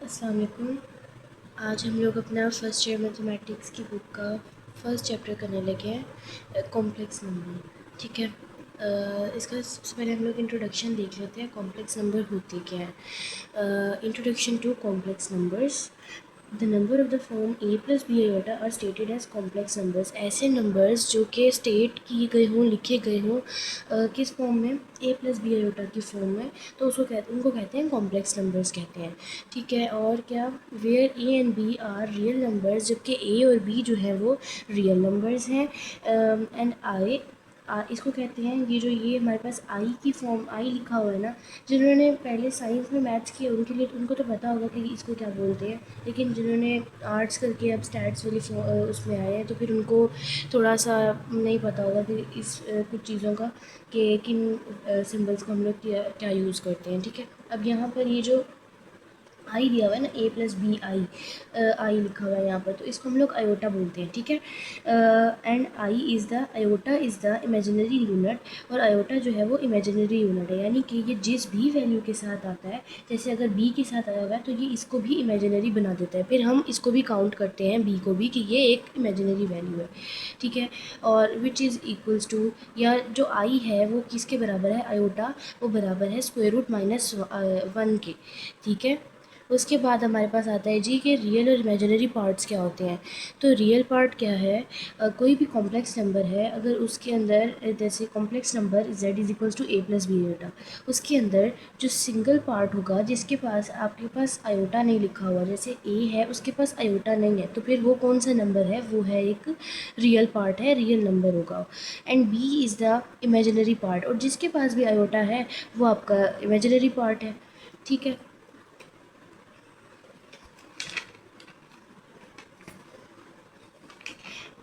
अस्सलाम वालेकुम। आज हम लोग अपना फर्स्ट ईयर मैथमेटिक्स की बुक का फर्स्ट चैप्टर करने लगे हैं, कॉम्प्लेक्स नंबर। ठीक है। इसका सबसे पहले हम लोग इंट्रोडक्शन देख लेते हैं, कॉम्प्लेक्स नंबर होते क्या है। Introduction to complex numbers. The number of the form a plus B iota are stated as complex numbers. ऐसे नंबर्स जो कि स्टेट किए गए हों, लिखे गए हों किस फॉर्म में, ए प्लस बी आयोटा की फॉर्म में, तो उनको कहते हैं कॉम्प्लेक्स नंबर्स कहते हैं। ठीक है। और क्या, where a and b are real numbers, जबकि ए और बी जो है वो रियल नंबर्स हैं। एंड आई, इसको कहते हैं, ये हमारे पास आई की फॉर्म, आई लिखा हुआ है ना, जिन्होंने पहले साइंस में मैथ्स किया उनके लिए उनको तो पता होगा कि इसको क्या बोलते हैं, लेकिन जिन्होंने आर्ट्स करके अब स्टैट्स वाली उसमें आए हैं तो फिर उनको थोड़ा सा नहीं पता होगा कि इस कुछ चीज़ों का, कि किन सिंबल्स को हम लोग क्या क्या यूज़ करते हैं। ठीक है। अब यहाँ पर ये जो आई दिया हुआ है ना, ए प्लस बी आई, आई लिखा हुआ है यहाँ पर, तो इसको हम लोग आयोटा बोलते हैं। ठीक है। And I is the, iota is the imaginary unit, और आयोटा जो है वो इमेजिनरी यूनिट है, यानी कि ये जिस भी वैल्यू के साथ आता है, जैसे अगर बी के साथ आया हुआ है तो ये इसको भी इमेजिनरी बना देता है, फिर हम इसको भी काउंट करते हैं बी को भी कि ये एक इमेजिनरी वैल्यू है। ठीक है। और विच इज़ इक्वल्स टू, या जो आई है वो किसके बराबर है, आयोटा वो बराबर है स्क्वायर रूट माइनस 1 के। ठीक है। उसके बाद हमारे पास आता है जी कि रियल और इमेजिनरी पार्ट्स क्या होते हैं। तो रियल पार्ट क्या है, कोई भी कॉम्प्लेक्स नंबर है, अगर उसके अंदर जैसे complex number z is equals to a plus B iota, उसके अंदर जो सिंगल पार्ट होगा जिसके पास आपके पास आयोटा नहीं लिखा हुआ, जैसे ए है उसके पास आयोटा नहीं है, तो फिर वो कौन सा नंबर है, वो है एक रियल पार्ट है, रियल नंबर होगा। And b is the imaginary part, और जिसके पास भी आयोटा है वो आपका इमेजिनरी पार्ट है। ठीक है।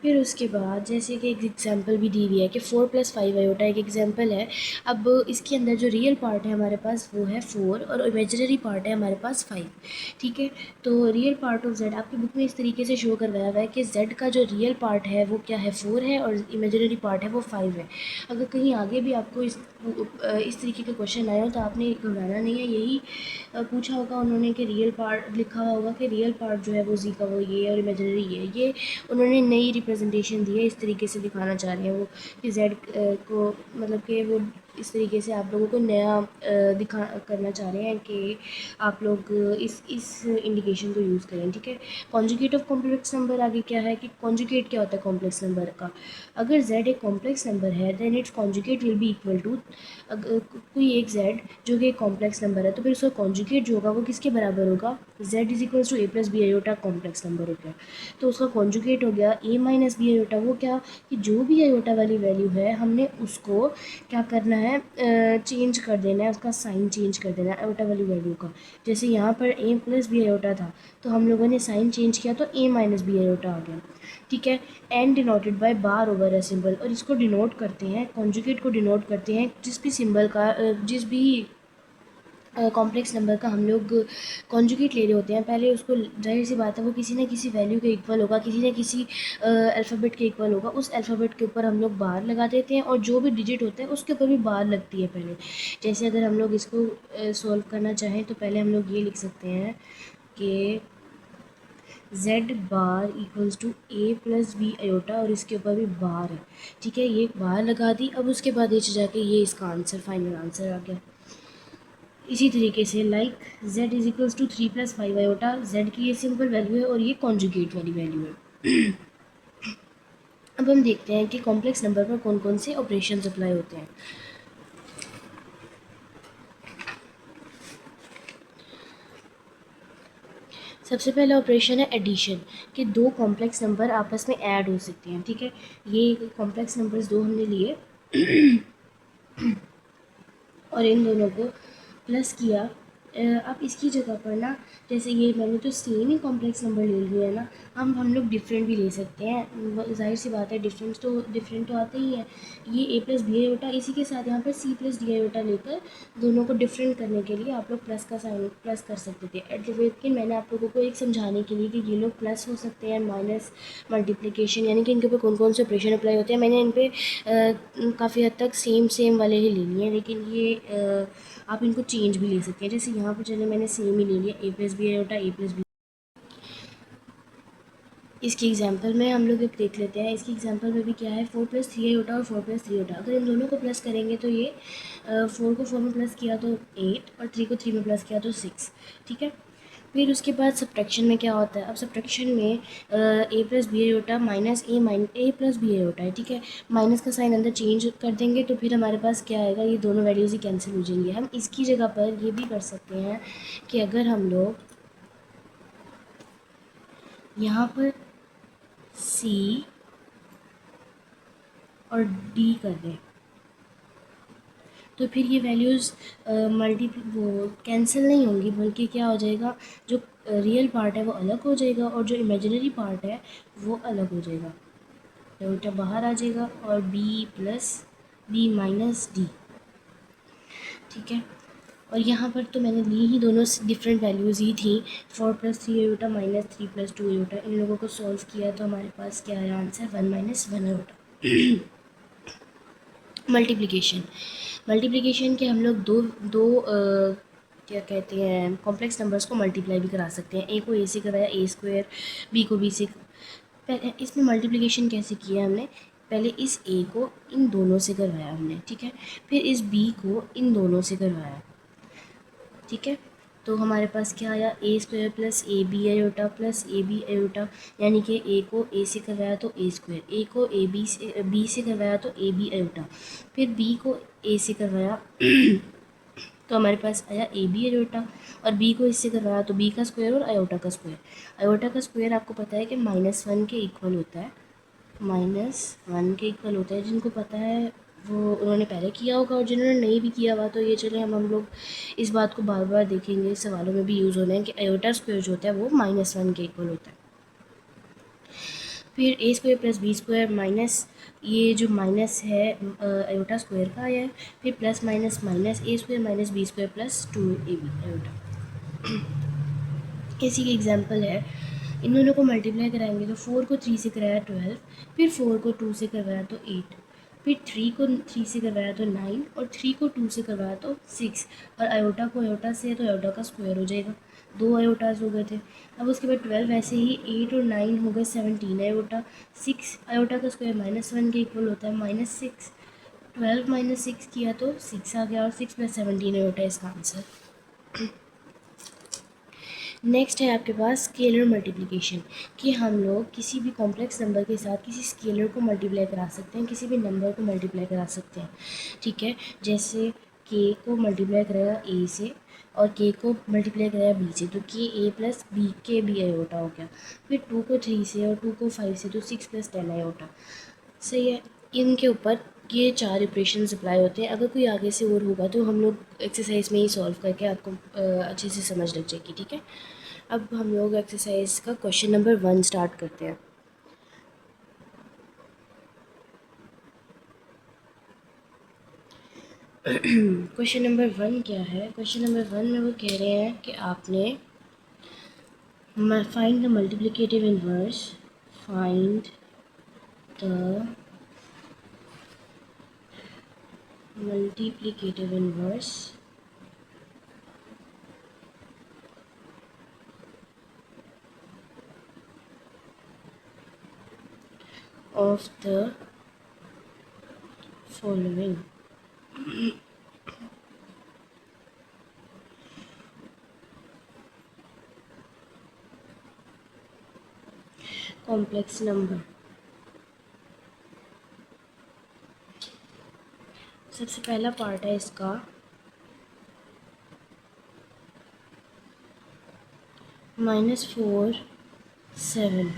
फिर उसके बाद जैसे कि एक एग्जांपल भी दी हुई है कि 4 + 5 आयोटा एक एग्जांपल है। अब इसके अंदर जो रियल पार्ट है हमारे पास वो है 4, और इमेजिनरी पार्ट है हमारे पास 5। ठीक है। तो रियल पार्ट ऑफ z आपकी बुक में इस तरीके से शो करवाया हुआ है कि z का जो रियल पार्ट है वो क्या है, 4 है, और इमेजिनरी पार्ट है वो 5 है। अगर कहीं आगे भी आपको इस तरीके के क्वेश्चन आए हो तो आपने घबराना नहीं है, यही पूछा होगा उन्होंने कि रियल पार्ट लिखा हुआ होगा कि रियल पार्ट जो है वो जी का वो ये है और इमेजिनरी ये उन्होंने नई रिप्रेजेंटेशन दी है, इस तरीके से दिखाना चाह रहे हैं वो कि जेड को, मतलब कि वो इस तरीके से आप लोगों को नया दिखा करना चाह रहे हैं कि आप लोग इस इंडिकेशन को यूज़ करें। ठीक है। कॉन्जुगेट ऑफ कॉम्प्लेक्स नंबर आगे क्या है कि कॉन्जुगेट क्या होता है कॉम्प्लेक्स नंबर का, अगर z एक कॉम्प्लेक्स नंबर है then its conjugate will be equal to, अगर कोई एक z जो कि एक कॉम्प्लेक्स नंबर है तो फिर उसका कॉन्जुगेट जो होगा वो किसके बराबर होगा, z is equals to a plus B iota complex number हो गया, तो उसका कॉन्जुगेट हो गया ए माइनस बी आयोटा। वो क्या, कि जो भी आयोटा वाली वैल्यू है हमने उसको क्या करना है, चेंज कर देना है, उसका साइन चेंज कर देना है आयोटा वाली वैल्यू का। जैसे यहाँ पर ए प्लस बी आयोटा था तो हम लोगों ने साइन चेंज किया तो ए माइनस बी आयोटा आ गया। ठीक है। And denoted by bar over a symbol, और इसको डिनोट करते हैं, कॉन्जुगेट को डिनोट करते हैं जिस भी सिंबल का, जिस भी कॉम्प्लेक्स नंबर का हम लोग कॉन्जुगेट ले रहे होते हैं, पहले उसको, जाहिर सी बात है वो किसी न किसी वैल्यू के इक्वल होगा, किसी न किसी अल्फ़ाबेट के इक्वल होगा, उस अल्फ़ाबेट के ऊपर हम लोग बार लगा देते हैं, और जो भी डिजिट होता है उसके ऊपर भी बार लगती है पहले। जैसे अगर हम लोग इसको सॉल्व करना चाहें तो पहले हम लोग ये लिख सकते हैं कि z bar equals to a plus B iota, और इसके ऊपर भी बार है। ठीक है। ये बार लगा दी, अब उसके बाद नीचे जाके ये इसका आंसर, फाइनल आंसर आ गया। इसी तरीके से like z is equals to 3 + 5 iota, z की ये सिंपल वैल्यू है और ये कॉन्जुगेट वाली वैल्यू है। अब हम देखते हैं कि कॉम्प्लेक्स नंबर पर कौन कौन से ऑपरेशंस अप्लाई होते हैं। सबसे पहला ऑपरेशन है एडिशन, कि दो कॉम्प्लेक्स नंबर आपस में ऐड हो सकते हैं। ठीक है। ये कॉम्प्लेक्स नंबर्स दो हमने लिए और इन दोनों को प्लस किया। अब इसकी जगह पर ना, जैसे ये मैंने तो सेम ही कॉम्प्लेक्स नंबर ले लिया है ना, हम लोग डिफरेंट भी ले सकते हैं, जाहिर सी बात है डिफरेंट तो आते ही है। ये ए प्लस बी आयोटा, इसी के साथ यहाँ पर सी प्लस डी आयोटा लेकर दोनों को डिफरेंट करने के लिए आप लोग प्लस का साइन प्लस कर सकते थे, लेकिन मैंने आप लोगों को एक समझाने के लिए कि ये लोग प्लस हो सकते हैं, माइनस, मल्टीप्लिकेशन, यानी कि इनके ऊपर कौन कौन से ऑपरेशन अप्लाई होते हैं, मैंने इन पर काफ़ी हद तक सेम वाले ही ले लिए हैं, लेकिन ये आप इनको चेंज भी ले सकते हैं। जैसे यहाँ पर चले मैंने सेम ही ले लिया ए प्लस बी आयोटा ए प्लस बी। इसकी एग्जांपल में हम लोग अब देख लेते हैं। इसकी एग्जांपल में भी क्या है, 4+3 आयोटा और 4+3 आयोटा। अगर इन दोनों को प्लस करेंगे तो ये 4 को 4 में प्लस किया तो 8 और 3 को 3 में प्लस किया तो 6। ठीक है। फिर उसके बाद सब्ट्रैक्शन में क्या होता है, अब सब्ट्रैक्शन में ए प्लस बी आयोटा माइनस ए प्लस बी आयोटा है। ठीक है। माइनस का साइन अंदर चेंज कर देंगे तो फिर हमारे पास क्या आएगा, ये दोनों वैल्यूज़ ही कैंसिल हो जाएंगी। हम इसकी जगह पर ये भी कर सकते हैं कि अगर हम लोग यहाँ पर सी और डी कर दें तो फिर ये वैल्यूज़ वो कैंसिल नहीं होंगी, बल्कि क्या हो जाएगा, जो रियल पार्ट है वो अलग हो जाएगा और जो इमेजिनरी पार्ट है वो अलग हो जाएगा। तो उल्टा बाहर आ जाएगा और b plus b minus d. ठीक है। और यहाँ पर तो मैंने ली ही दोनों डिफरेंट वैल्यूज़ ही थी, 4+3 आयोटा माइनस 3+2 आयोटा। इन लोगों को सॉल्व किया तो हमारे पास क्या आया आंसर, 1 - 1 आयोटा। मल्टीप्लिकेशन, मल्टीप्लिकेशन के हम लोग दो दो क्या कहते हैं, कॉम्प्लेक्स नंबर्स को मल्टीप्लाई भी करा सकते हैं। ए को ए से करवाया ए स्क्वायर, बी को बी से। पहले इसमें मल्टीप्लिकेशन कैसे किया हमने, पहले इस ए को इन दोनों से करवाया हमने। ठीक है। फिर इस बी को इन दोनों से करवाया। ठीक है। तो हमारे पास क्या आया, A square plus A B iota plus A B iota, यानी कि ए को ए से करवाया तो ए स्क्वायर, ए को ए बी से करवाया तो ए बी आयोटा, फिर बी को ए से करवाया तो हमारे पास आया ए बी आयोटा, और बी को इससे करवाया तो बी का स्क्वायर और आयोटा का स्क्वायर। आयोटा का स्क्वायर आपको पता है कि -1 के इक्वल होता है, -1 के इक्वल होता है। जिनको पता है वो उन्होंने पहले किया होगा, और जिन्होंने नहीं भी किया हुआ तो ये चले हम लोग इस बात को बार बार देखेंगे, सवालों में भी यूज़ होना है कि आयोटा स्क्वायर जो होता है वो -1 के इक्वल होता है। फिर A square plus B square minus, ये जो माइनस है आयोटा स्क्वायर का आया है, फिर plus minus minus A square minus B square plus 2ab iota. इसी की एग्जांपल है, इन दोनों को मल्टीप्लाई कराएंगे तो 4 को 3 से कराया 12, फिर 4 को 2 से करवाया तो 8, फिर 3 को 3 से करवाया तो 9, और 3 को 2 से करवाया तो 6, और आयोटा को आयोटा से तो आयोटा का स्क्वायर हो जाएगा, 2 आयोटाज हो गए थे। अब उसके बाद 12 वैसे ही 8 और 9 हो गए 17 आयोटा, 6 आयोटा का स्क्वायर -1 के इक्वल होता है -6, 12 - 6 किया तो 6 आ गया, और 6 + 17 आयोटा इसका आंसर। नेक्स्ट है आपके पास स्केलर मल्टीप्लिकेशन, कि हम लोग किसी भी कॉम्प्लेक्स नंबर के साथ किसी स्केलर को मल्टीप्लाई करा सकते हैं, किसी भी नंबर को मल्टीप्लाई करा सकते हैं। ठीक है। जैसे के को मल्टीप्लाई कराया ए से और के को मल्टीप्लाई कराया बी से, तो के ए प्लस बी के बी आयोटा हो गया। फिर 2 को 3 से और 2 को 5 से तो 6 + 10 आयोटा। सही है। इनके ऊपर ये 4 इक्वेशन अप्लाई होते हैं। अगर कोई आगे से और होगा तो हम लोग एक्सरसाइज में ही सॉल्व करके आपको अच्छे से समझ लग जाएगी। ठीक है। अब हम लोग एक्सरसाइज का क्वेश्चन नंबर 1 स्टार्ट करते हैं। क्वेश्चन नंबर 1 क्या है, क्वेश्चन नंबर 1 में वो कह रहे हैं कि आपने find the multiplicative inverse, find the multiplicative inverse of the following. Complex number. सबसे पहला पार्ट है इसका -4 7।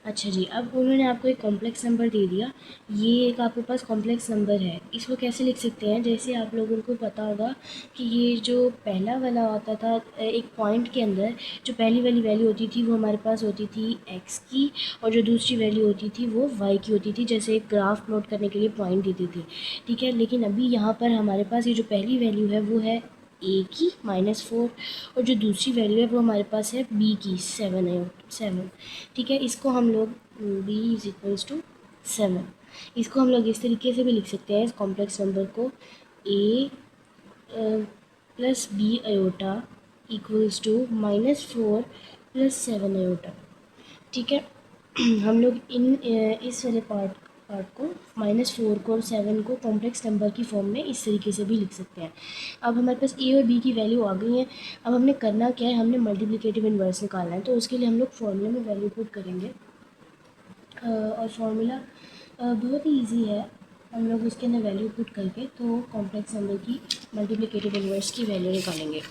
अच्छा जी, अब उन्होंने आपको एक कॉम्प्लेक्स नंबर दे दिया, ये एक आपके पास कॉम्प्लेक्स नंबर है। इसको कैसे लिख सकते हैं, जैसे आप लोगों को पता होगा कि ये जो पहला वाला होता था, एक पॉइंट के अंदर जो पहली वाली वैल्यू होती थी वो हमारे पास होती थी x की, और जो दूसरी वैल्यू होती थी वो y की होती थी, जैसे एक ग्राफ प्लॉट करने के लिए पॉइंट देती थी। ठीक है। लेकिन अभी यहाँ पर हमारे पास ये जो पहली वैल्यू है वो है ए की -4, और जो दूसरी वैल्यू है वो हमारे पास है बी की 7 है, 7। ठीक है। इसको हम लोग b = 7, इसको हम लोग इस तरीके से भी लिख सकते हैं इस कॉम्प्लेक्स नंबर को, A plus B iota equals to -4 plus 7 iota. ठीक है। हम लोग इस वाले पार्ट को -4 को और 7 को कॉम्प्लेक्स नंबर की फॉर्म में इस तरीके से भी लिख सकते हैं। अब हमारे पास ए और बी की वैल्यू आ गई है। अब हमने करना क्या है, हमने मल्टीप्लिकेटिव इन्वर्स निकालना है। तो उसके लिए हम लोग फॉर्मूले में वैल्यू पुट करेंगे और फार्मूला बहुत ही ईजी है। हम लोग उसके अंदर वैल्यू पुट करके तो कॉम्प्लेक्स नंबर की मल्टीप्लिकेटिव इन्वर्स की वैल्यू निकालेंगे।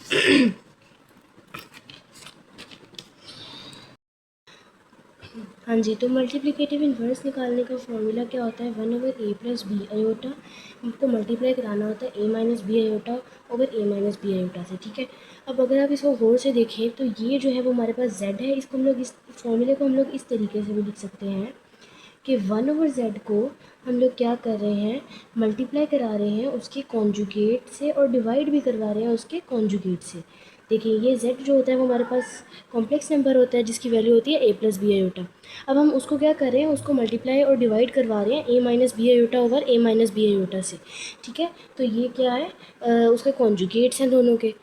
हाँ जी, तो मल्टीप्लिकेटिव इन्वर्स निकालने का फॉर्मूला क्या होता है, 1/a प्लस बी आयोटा। हमको मल्टीप्लाई कराना होता है a minus b iota over a minus b iota से। ठीक है। अब अगर आप इसको गौर से देखें तो ये जो है वो हमारे पास z है। इसको हम लोग इस फॉर्मूले को हम लोग इस तरीके से भी लिख सकते हैं कि 1/z को हम लोग क्या कर रहे हैं, मल्टीप्लाई करा रहे हैं उसके कॉन्जुगेट से और डिवाइड भी करवा रहे हैं उसके कॉन्जुगेट से। देखिए ये z जो होता है वो हमारे पास कॉम्प्लेक्स नंबर होता है जिसकी वैल्यू होती है a प्लस बी आयोटा। अब हम उसको क्या कर रहे हैं, उसको मल्टीप्लाई और डिवाइड करवा रहे हैं a minus b iota over a minus b iota से। ठीक है। तो ये क्या है, उसके कॉन्जुगेट्स हैं दोनों के।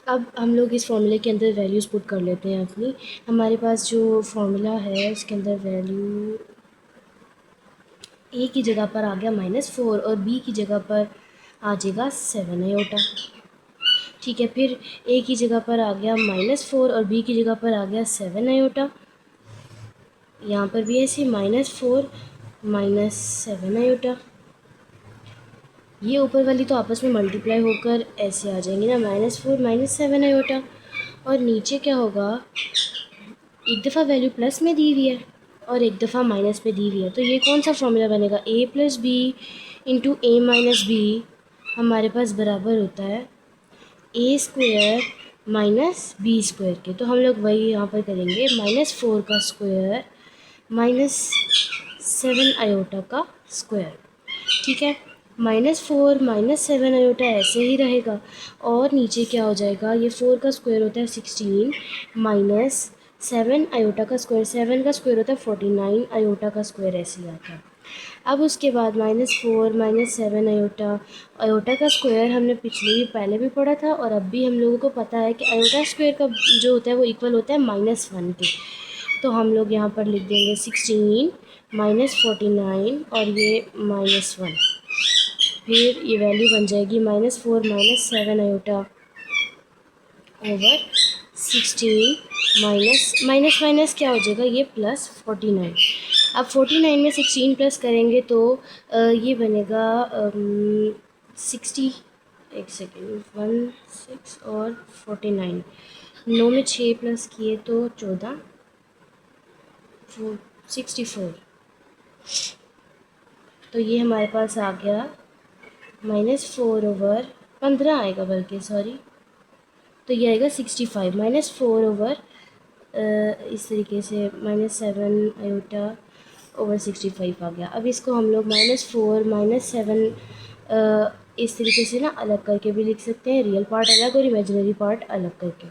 अब हम लोग इस फॉर्मूले के अंदर वैल्यूज़ पुट कर लेते हैं अपनी। हमारे पास जो फॉर्मूला है उसके अंदर वैल्यू ए की जगह पर आ गया -4 और बी की जगह पर आ जाएगा 7 आयोटा। ठीक है। फिर ए की जगह पर आ गया -4 और बी की जगह पर आ गया 7 आयोटा। यहाँ पर भी ऐसे -4 -7 आयोटा। ये ऊपर वाली तो आपस में मल्टीप्लाई होकर ऐसे आ जाएंगी ना, -4 -7 आयोटा। और नीचे क्या होगा, एक दफ़ा वैल्यू प्लस में दी हुई है और एक दफ़ा माइनस में दी हुई है। तो ये कौन सा फॉर्मूला बनेगा, a plus b into a minus b हमारे पास बराबर होता है a square minus B square के। तो हम लोग वही यहाँ पर करेंगे, -4 का स्क्वायर -7 आयोटा का स्क्वायर। ठीक है। -4 -7 आयोटा ऐसे ही रहेगा और नीचे क्या हो जाएगा, ये 4 का स्क्वायर होता है 16 -7 आयोटा का स्क्वायर, 7 का स्क्वायर होता है 49 आयोटा का स्क्वायर, ऐसे ही आता है। अब उसके बाद -4 -7 आयोटा, आयोटा का स्क्वायर हमने पहले भी पढ़ा था और अब भी हम लोगों को पता है कि आयोटा स्क्वायर का जो होता है वो इक्वल होता है -1 के। तो हम लोग यहाँ पर लिख देंगे 16 -49 और ये -1। फिर ये वैल्यू बन जाएगी -4 -7 आयोटा ओवर 16 माइनस माइनस क्या हो जाएगा, ये +49। अब 49 में 16 प्लस करेंगे तो ये बनेगा 60, एक सेकेंड, 16 और 49, 9 में 6 प्लस किए तो 14, 64। तो ये हमारे पास आ गया -4 ओवर 15 आएगा, बल्कि सॉरी, तो ये आएगा 65 -4 ओवर इस तरीके से -7 आयोटा ओवर 65 आ गया। अब इसको हम लोग -4 -7 इस तरीके से ना अलग करके भी लिख सकते हैं, रियल पार्ट अलग और इमेजिनरी पार्ट अलग करके।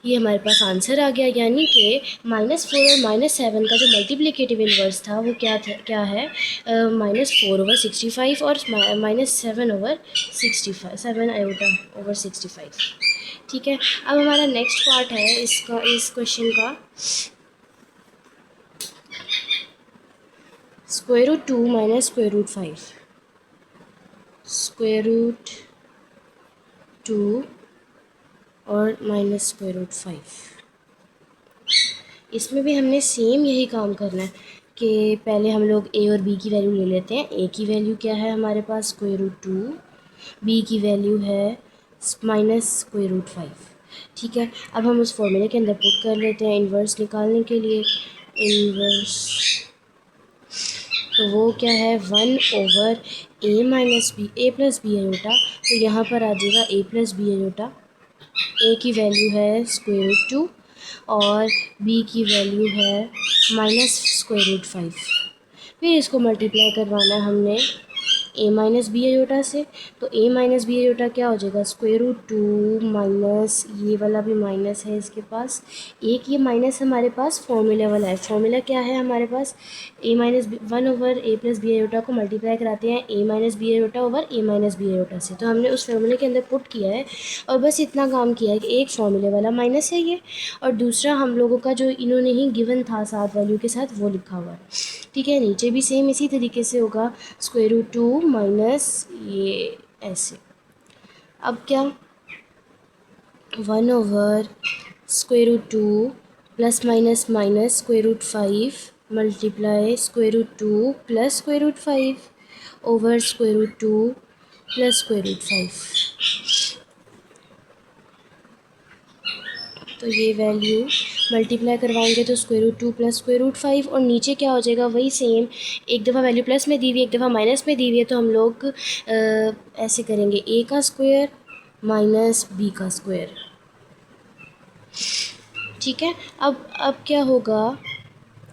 ये हमारे पास आंसर आ गया, यानी कि -4 और -7 का जो मल्टीप्लिकेटिव इन्वर्स था वो क्या है, -4 ओवर 65 और -7 ओवर 65, 7 आयोटा ओवर 65। ठीक है। अब हमारा नेक्स्ट पार्ट है इसका, इस क्वेश्चन का, √2 माइनस √5, √2 और -√5। इसमें भी हमने सेम यही काम करना है कि पहले हम लोग a और b की वैल्यू ले लेते हैं। a की वैल्यू क्या है हमारे पास, √2, b की वैल्यू है -√5। ठीक है। अब हम उस फॉर्मूले के अंदर पुट कर लेते हैं इन्वर्स निकालने के लिए। इन्वर्स तो वो क्या है, 1 over a minus b, a plus B iota. तो यहाँ पर आ जाएगा a plus B iota. a की वैल्यू है √2 और b की वैल्यू है -√5। फिर इसको मल्टीप्लाई करवाना है हमने ए माइनस बी आयोटा से। तो ए माइनस बी आयोटा क्या हो जाएगा, स्क्वायर रूट 2 माइनस ये वाला भी माइनस है इसके पास, एक ये माइनस हमारे पास फॉर्मूला वाला है। फॉर्मूला क्या है हमारे पास, ए माइनस बी 1 ओवर ए प्लस बी आयोटा को मल्टीप्लाई कराते हैं ए माइनस बी आयोटा ओवर ए माइनस बी आयोटा से। तो हमने उस फॉर्मूले के अंदर पुट किया है और बस इतना काम किया है कि एक फॉर्मूले वाला माइनस है ये, और दूसरा हम लोगों का जो इन्होंने ही गिवन था साथ वैल्यू के साथ वो लिखा हुआ है। ठीक है, नीचे भी सेम इसी तरीके से होगा, स्क्वायर रूट 2 माइनस ये ऐसे। अब क्या, 1 over square root 2 plus minus minus square root 5 multiply square root 2 plus square root 5 over square root 2 plus square root 5। तो ये वैल्यू मल्टीप्लाई करवाएंगे तो square root 2 plus square root 5, और नीचे क्या हो जाएगा वही सेम, एक दफ़ा वैल्यू प्लस में दी हुई है, एक दफ़ा माइनस में दी हुई है, तो हम लोग ऐसे करेंगे ए का स्क्वायर माइनस बी का स्क्वायर। ठीक है, अब क्या होगा,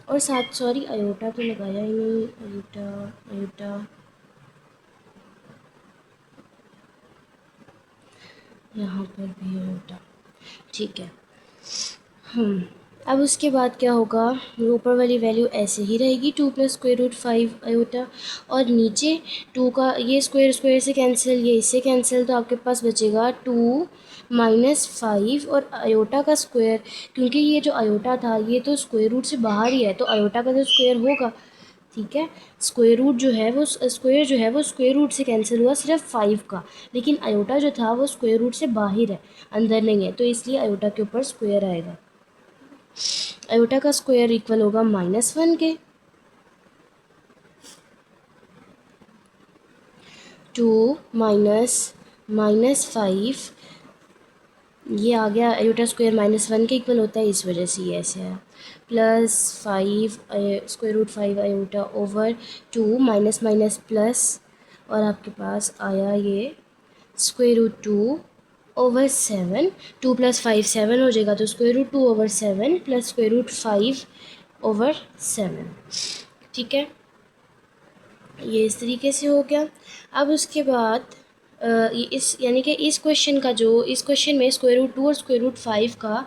और साथ सॉरी आयोटा तो लगाया ही नहीं, आयोटा आयोटा यहाँ पर भी आयोटा। ठीक है, अब उसके बाद क्या होगा, ऊपर वाली वैल्यू ऐसे ही रहेगी 2 प्लस स्क्वायर रूट 5 आयोटा, और नीचे 2 का ये स्क्वायर स्क्वायर से कैंसिल, ये इससे कैंसिल, तो आपके पास बचेगा 2 माइनस 5 और आयोटा का स्क्वायर, क्योंकि ये जो आयोटा था ये तो स्क्वायर रूट से बाहर ही है, तो आयोटा का तो स्क्वायर होगा। ठीक है, स्क्वायर रूट जो है वो स्क्वायर जो है वो स्क्वायर रूट से कैंसिल हुआ सिर्फ 5 का, लेकिन आयोटा जो था वो स्क्वायर रूट से बाहर है, अंदर नहीं है, तो इसलिए आयोटा के ऊपर स्क्वायर आएगा। आयोटा का स्क्वायर इक्वल होगा -1 के। 2 माइनस माइनस 5 ये आ गया, आयोटा स्क्वायर -1 के इक्वल होता है, इस वजह से ये ऐसे है, plus 5 square root 5 iota over 2 minus minus plus, और आपके पास आया ये स्क्वायर रूट 2 ओवर 7, 2 प्लस 5 7 हो जाएगा, तो square root 2 over 7 plus square root 5 over 7। ठीक है, ये इस तरीके से हो गया। अब उसके बाद ये इस यानी कि इस क्वेश्चन का जो इस क्वेश्चन में स्क्वायर रूट 2 और स्क्वायर रूट 5 का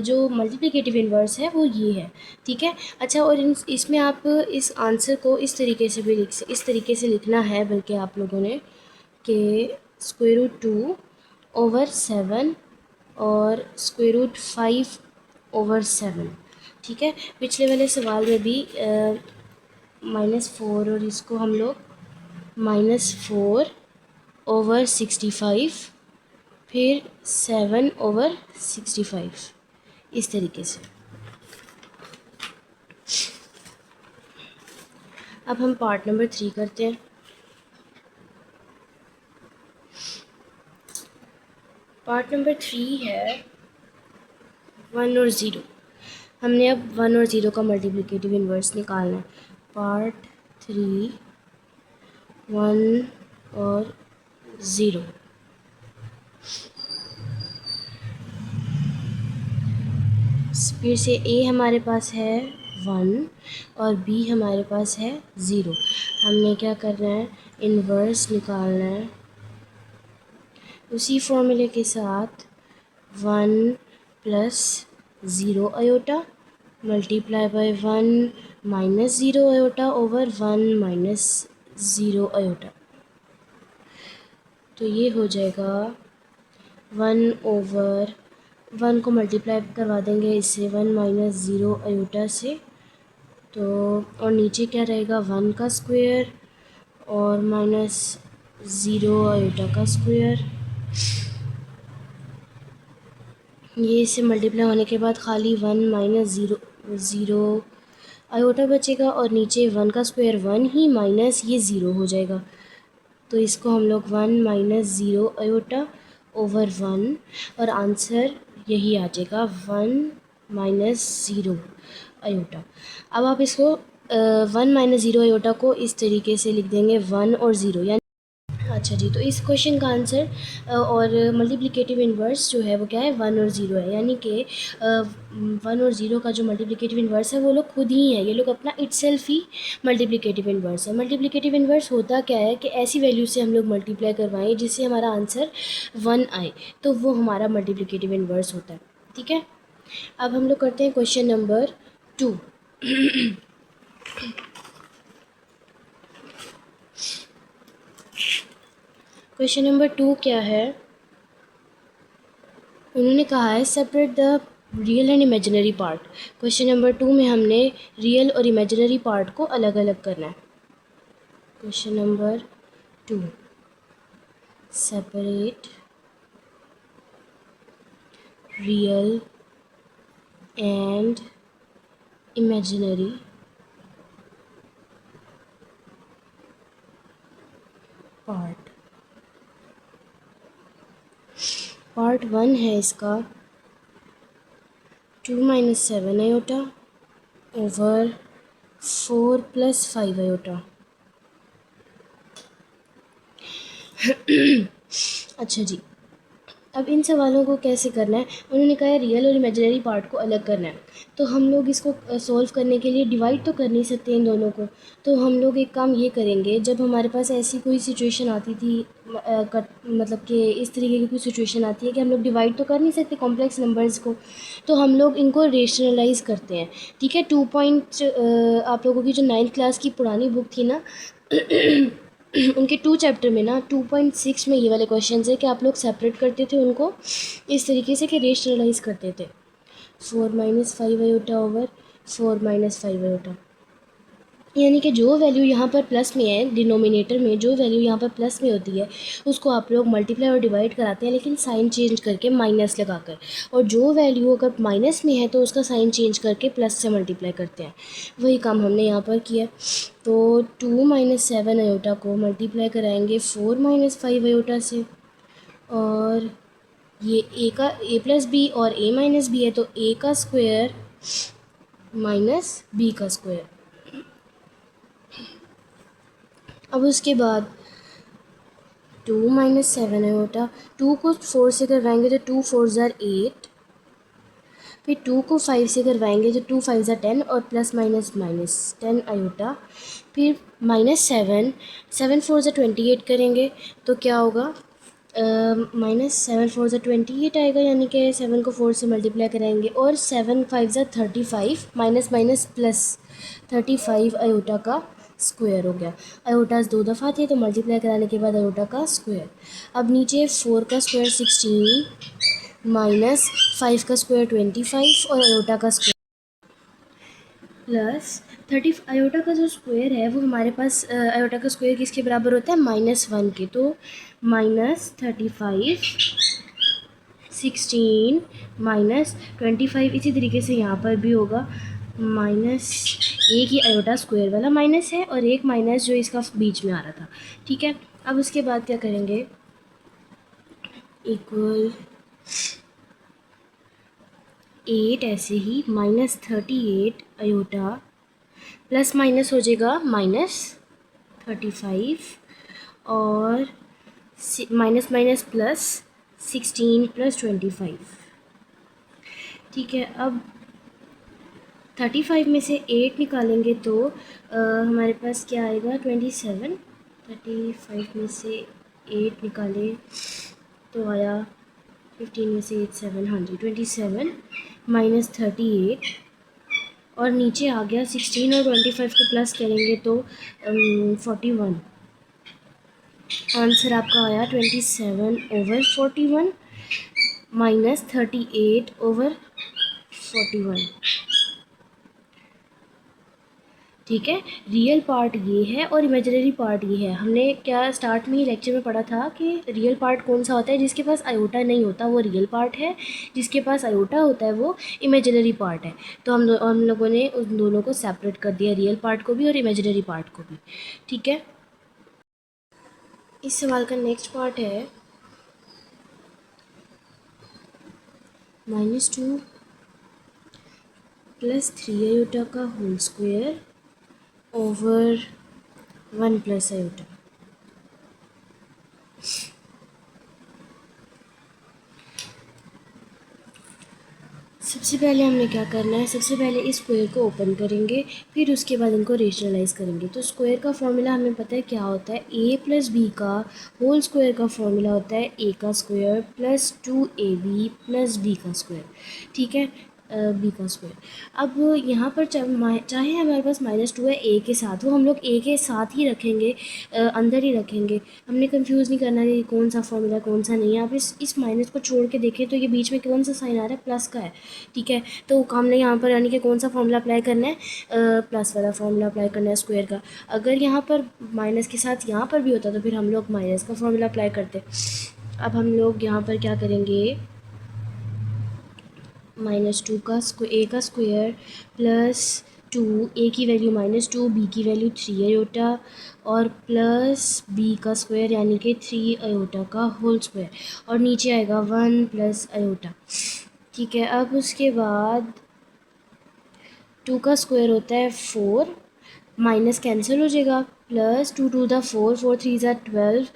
जो मल्टीप्लिकेटिव इन्वर्स है वो ये है। ठीक है, अच्छा, और इसमें आप इस आंसर को इस तरीके से भी इस तरीके से लिखना है, बल्कि आप लोगों ने, कि स्क्वायर रूट 2 ओवर 7 और स्क्वायर रूट 5 ओवर 7। ठीक है, पिछले वाले सवाल में भी -4 और इसको हम लोग -4 ओवर 65 फिर 7 ओवर 65 इस तरीके से। अब हम पार्ट नंबर 3 करते हैं। पार्ट नंबर 3 है 1 और 0। हमने अब 1 और 0 का मल्टीप्लिकेटिव इन्वर्स निकालना है। पार्ट 3 1 और 0। फिर से ए हमारे पास है 1 और बी हमारे पास है 0। हमने क्या करना है, इन्वर्स निकालना है उसी फॉर्मूले के साथ, 1 plus 0 iota multiply by 1 minus 0 iota over 1 minus 0 iota. तो ये हो जाएगा 1 ओवर 1 को मल्टीप्लाई करवा देंगे इससे 1 माइनस 0 आयोटा से, तो और नीचे क्या रहेगा 1 का स्क्वायर और माइनस 0 आयोटा का स्क्वायर। ये इससे मल्टीप्लाई होने के बाद खाली 1 माइनस 0 आयोटा बचेगा, और नीचे 1 का स्क्वायर 1 ही माइनस ये 0 हो जाएगा, तो इसको हम लोग 1 माइनस 0 आयोटा ओवर 1, और आंसर यही आ जाएगा 1 माइनस 0 आयोटा। अब आप इसको 1 माइनस 0 आयोटा को इस तरीके से लिख देंगे 1 और 0, यानी अच्छा जी, तो इस क्वेश्चन का आंसर और मल्टीप्लिकेटिव इन्वर्स जो है वो क्या है, 1 और 0 है। यानी कि 1 और 0 का जो मल्टीप्लिकेटिव इन्वर्स है वो लोग खुद ही है, ये लोग अपना इटसेल्फ ही मल्टीप्लिकेटिव इन्वर्स है। मल्टीप्लिकेटिव इन्वर्स होता क्या है कि ऐसी वैल्यू से हम लोग मल्टीप्लाई करवाएं जिससे हमारा आंसर 1 आए, तो वो हमारा मल्टीप्लिकेटिव इन्वर्स होता है। ठीक है, अब हम लोग करते हैं क्वेश्चन नंबर 2। क्वेश्चन नंबर 2 क्या है, उन्होंने कहा है separate the real and imaginary part. Question number 2 में हमने रियल और इमेजिनरी पार्ट को अलग अलग करना है। Question number 2, separate real and imaginary part. Part 1 है इसका 2 - 7 आयोटा ओवर 4 + 5 आयोटा। अच्छा जी, अब इन सवालों को कैसे करना है, उन्होंने कहा है रियल और इमेजिनरी पार्ट को अलग करना है। तो हम लोग इसको सॉल्व करने के लिए डिवाइड तो कर नहीं सकते इन दोनों को, तो हम लोग एक काम ये करेंगे, जब हमारे पास ऐसी कोई सिचुएशन आती थी मतलब कि इस तरीके की कोई सिचुएशन आती है कि हम लोग डिवाइड तो कर नहीं सकते कॉम्प्लेक्स नंबर्स को, तो हम लोग इनको रेशनलाइज करते हैं। ठीक है, 2 पॉइंट आप लोगों की जो 9th क्लास की पुरानी बुक थी ना उनके 2 चैप्टर में ना 2.6 में ये वाले क्वेश्चन है कि आप लोग सेपरेट करते थे उनको इस तरीके से कि रेशनलाइज करते थे। 4 - 5 आयोटा ओवर 4 - 5 आयोटा, यानी कि जो वैल्यू यहाँ पर प्लस में है, डिनोमिनेटर में जो वैल्यू यहाँ पर प्लस में होती है उसको आप लोग मल्टीप्लाई और डिवाइड कराते हैं, लेकिन साइन चेंज करके माइनस लगाकर, और जो वैल्यू अगर माइनस में है तो उसका साइन चेंज करके प्लस से मल्टीप्लाई करते हैं। वही काम हमने यहाँ पर किया। तो 2 - 7 आयोटा को मल्टीप्लाई कराएंगे 4 - 5 आयोटा से, और ये ए का a+b और a - b है, तो a का स्क्वायर माइनस b का स्क्वायर। अब उसके बाद 2 - 7 आयोटा, 2 को 4 से करवाएंगे तो 2 4 ज़ार 8, फिर 2 को 5 से करवाएंगे तो 2 5 ज़ार 10 और प्लस माइनस माइनस 10 आयोटा, फिर -7 7 4 ज़ार 28 करेंगे तो क्या होगा, -7 4 ज़ार 28 आएगा, यानी कि 7 को 4 से मल्टीप्लाई कराएंगे, और 7 5 ज़ार 35 माइनस माइनस प्लस 35 आयोटा का स्क्वायर हो गया। आयोटास 2 दफ़ा थे तो मल्टीप्लाई कराने के बाद आयोटा का स्क्वायर। अब नीचे 4 का स्क्वायर 16 माइनस 5 का स्क्वायर 25 और आयोटा का स्क्वायर प्लस 30। आयोटा का जो स्क्वायर है वो हमारे पास आयोटा का स्क्वायर किसके बराबर होता है, -1 के, तो -35 16 -25। इसी तरीके से यहाँ पर भी होगा, माइनस एक ही आयोटा स्क्वायर वाला माइनस है और एक माइनस जो इसका बीच में आ रहा था। ठीक है, अब उसके बाद क्या करेंगे, इक्वल 8 ऐसे ही -38 आयोटा प्लस माइनस हो जाएगा -35 और माइनस माइनस प्लस 16 + 25। ठीक है, अब 35 में से 8 निकालेंगे तो हमारे पास क्या आएगा, 27। 35 में से 8 निकाले तो आया 15 में से 8 7, हाँ जी 27 -38, और नीचे आ गया 16 और 25 को प्लस करेंगे तो 41। आंसर आपका आया 27/41 -38/41। ठीक है, रियल पार्ट ये है और इमेजिनरी पार्ट ये है। हमने क्या स्टार्ट में ही लेक्चर में पढ़ा था कि रियल पार्ट कौन सा होता है, जिसके पास आयोटा नहीं होता वो रियल पार्ट है, जिसके पास आयोटा होता है वो इमेजिनरी पार्ट है। तो हम लोगों ने उन दोनों को सेपरेट कर दिया, रियल पार्ट को भी और इमेजिनरी पार्ट को भी। ठीक है, इस सवाल का नेक्स्ट पार्ट है -2 + 3 आयोटा का होल स्क्वायर ओवर 1 + आयोटा। सबसे पहले हमने क्या करना है, सबसे पहले इस स्क्वायर को ओपन करेंगे, फिर उसके बाद इनको रेशनलाइज करेंगे। तो स्क्वायर का फॉर्मूला हमें पता है क्या होता है, ए प्लस बी का होल स्क्वायर का फॉर्मूला होता है ए का square plus 2ab plus B का स्क्वायर। ठीक है, बी का स्क्वायर। अब यहाँ पर चाहे हमारे पास -2 है ए के साथ, वो हम लोग ए के साथ ही रखेंगे, अंदर ही रखेंगे। हमने कंफ्यूज नहीं करना कि कौन सा फॉर्मूला कौन सा नहीं है। आप इस माइनस को छोड़ के देखें तो ये बीच में कौन सा साइन आ रहा है, प्लस का है। ठीक है, तो हमने यहाँ पर यानी कि कौन सा फॉर्मूला अप्लाई करना है, प्लस वाला फॉर्मूला अप्लाई करना है स्क्वायर का। अगर यहाँ पर माइनस के साथ यहाँ पर भी होता तो फिर हम लोग माइनस का फॉर्मूला अप्लाई करते। अब हम लोग यहाँ पर क्या करेंगे, -2 का ए का स्क्वायर प्लस 2, ए की वैल्यू -2, बी की वैल्यू 3 अयोटा, और प्लस बी का स्क्वायर यानी कि 3 अयोटा का होल स्क्वायर, और नीचे आएगा 1 प्लस अयोटा। ठीक है, अब उसके बाद 2 का स्क्वायर होता है 4, माइनस कैंसिल हो जाएगा, प्लस 2 2 दा 4, 4 3 ज़ा 12,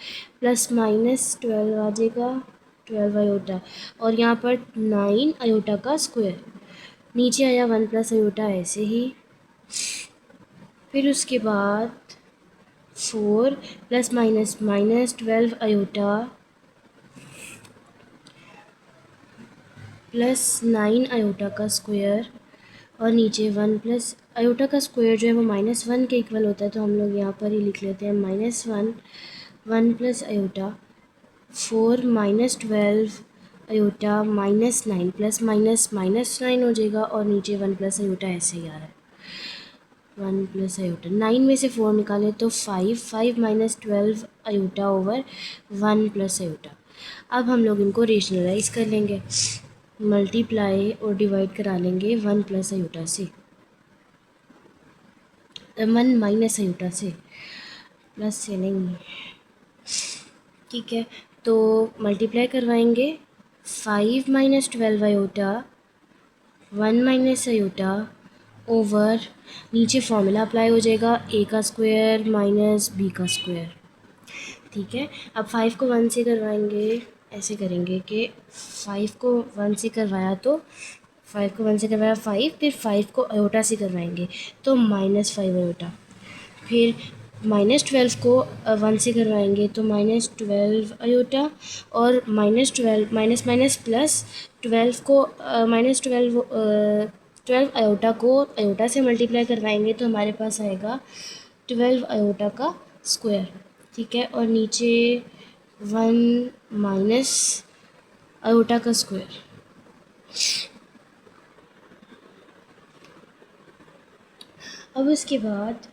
प्लस -12 आ जाएगा 12 अयोटा, और यहाँ पर 9 अयोटा का स्क्वायर। नीचे आया 1 प्लस अयोटा ऐसे ही। फिर उसके बाद 4 plus minus -12 iota plus 9 iota का स्क्वायर, और नीचे 1 प्लस अयोटा का स्क्वायर जो है वो -1 के इक्वल होता है, तो हम लोग यहाँ पर ही लिख लेते हैं -1, 1 प्लस अयोटा 4 -12 अयोटा -9 प्लस -9 हो जाएगा, और नीचे 1 प्लस अयोटा ऐसे ही आ रहा है। 1 प्लस अयोटा, 9 में से 4 निकाले तो 5 -12 अयोटा ओवर 1 प्लस अयोटा। अब हम लोग इनको रेशनलाइज कर लेंगे, मल्टीप्लाई और डिवाइड करा लेंगे 1 प्लस अयोटा से, 1 माइनस अयोटा से, प्लस से नहीं। ठीक है, तो मल्टीप्लाई करवाएंगे 5 -12 अयोटा 1 माइनस अयोटा ओवर, नीचे फॉर्मूला अप्लाई हो जाएगा ए का स्क्वायर माइनस बी का स्क्वायर। ठीक है, अब 5 को 1 से करवाएंगे, ऐसे करेंगे कि 5 को 1 से करवाया तो 5 को 1 से करवाया 5, फिर 5 को अयोटा से करवाएंगे तो -5 अयोटा, फिर -12 को 1 से करवाएंगे तो -12 अयोटा, और -12 माइनस माइनस प्लस 12 को -12 12 अयोटा को अयोटा से मल्टीप्लाई करवाएंगे तो हमारे पास आएगा 12 अयोटा का स्क्वायर। ठीक है, और नीचे 1 माइनस अयोटा का स्क्वायर। अब उसके बाद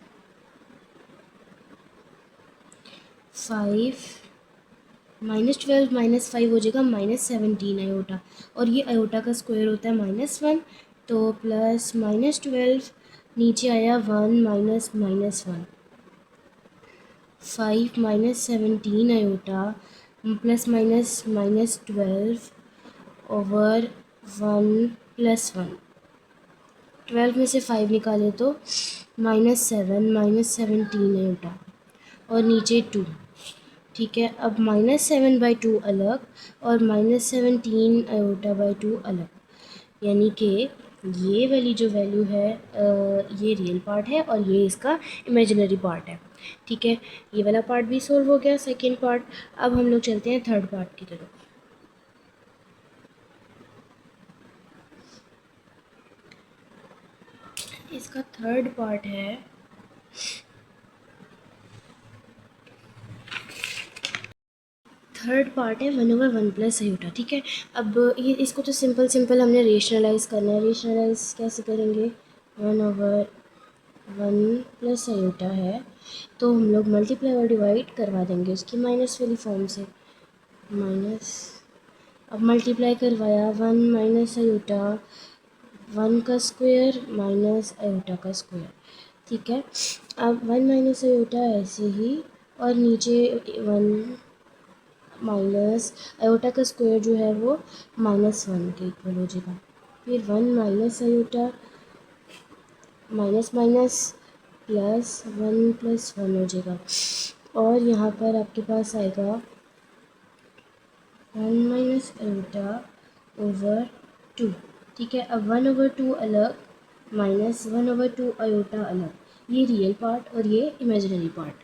5 -12 -5 हो जाएगा -17 अयोटा, और ये अयोटा का स्क्वायर होता है -1, तो प्लस -12, नीचे आया 1 minus -1, 5 -17 iota plus -12 over 1 plus 1, 12 में से 5 निकाले तो -7 -17 अयोटा, और नीचे 2। ठीक है, अब -7/2 अलग और -17 अयोटा बाई 2 अलग, यानी कि ये वाली जो वैल्यू है ये रियल पार्ट है और ये इसका इमेजिनरी पार्ट है। ठीक है, ये वाला पार्ट भी सोल्व हो गया, सेकेंड पार्ट। अब हम लोग चलते हैं थर्ड पार्ट की तरफ। इसका थर्ड पार्ट है थर्ड पार्ट है 1/1 प्लस अयोटा। ठीक है, अब ये इसको तो सिंपल हमने रेशनलाइज करना है। रेशनलाइज कैसे करेंगे, 1/1 प्लस अयोटा है तो हम लोग मल्टीप्लाई और डिवाइड करवा देंगे उसकी माइनस वाली फॉर्म से, माइनस। अब मल्टीप्लाई करवाया 1 माइनस अयोटा 1 का स्क्वायर माइनस अयोटा का स्क्वायर। ठीक है, अब 1 माइनस अयोटा ऐसे ही, और नीचे 1 माइनस अयोटा का स्क्वायर जो है वो -1 के इक्वल हो जाएगा, फिर 1 minus iota minus minus plus 1 plus 1 हो जाएगा, और यहाँ पर आपके पास आएगा 1 माइनस आयोटा ओवर 2। ठीक है, अब 1/2 अलग माइनस 1/2 आयोटा अलग, ये रियल पार्ट और ये इमेजिनरी पार्ट।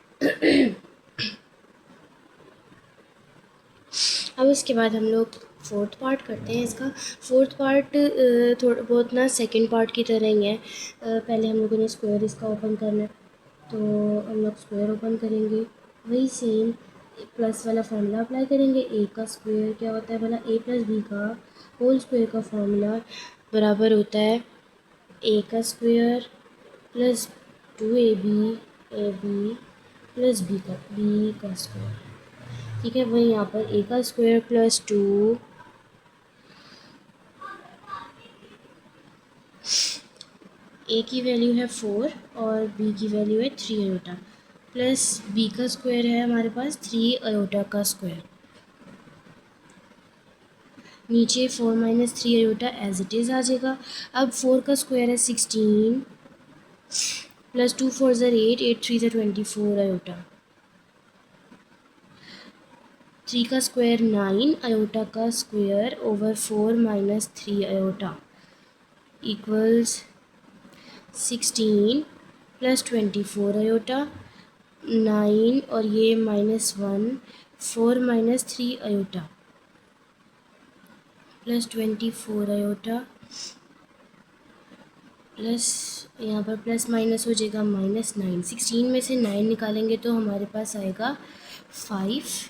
अब उसके बाद हम लोग फोर्थ पार्ट करते हैं इसका। फोर्थ पार्ट थोड़ा बहुत ना सेकंड पार्ट की तरह ही है। पहले हम लोगों ने स्क्वायर इसका ओपन करना है, तो हम लोग स्क्वायर ओपन करेंगे, वही सेम प्लस वाला फार्मूला अप्लाई करेंगे। ए का स्क्वायर क्या होता है भला, ए प्लस बी का होल स्क्वायर का फार्मूला बराबर होता है ए का square plus 2ab plus B का स्क्वायर। ठीक है, वही यहाँ पर ए का स्क्वायर प्लस 2 ए की वैल्यू है 4 और बी की वैल्यू है 3 आयोटा, प्लस बी का स्क्वायर है हमारे पास 3 आयोटा का स्क्वायर। नीचे 4 minus 3 iota as it is आ जाएगा। अब 4 का स्क्वायर है 16 प्लस 2 4 ज़र 8, 8 3 ज़र 24 आयोटा। 3 का स्क्वायर 9 आयोटा का square over 4 minus 3 iota equals 16 plus 24 iota, 9 और ये -1, 4 minus 3 iota plus 24 iota, plus यहाँ पर प्लस माइनस हो जाएगा -9। 16 में से 9 निकालेंगे तो हमारे पास आएगा 7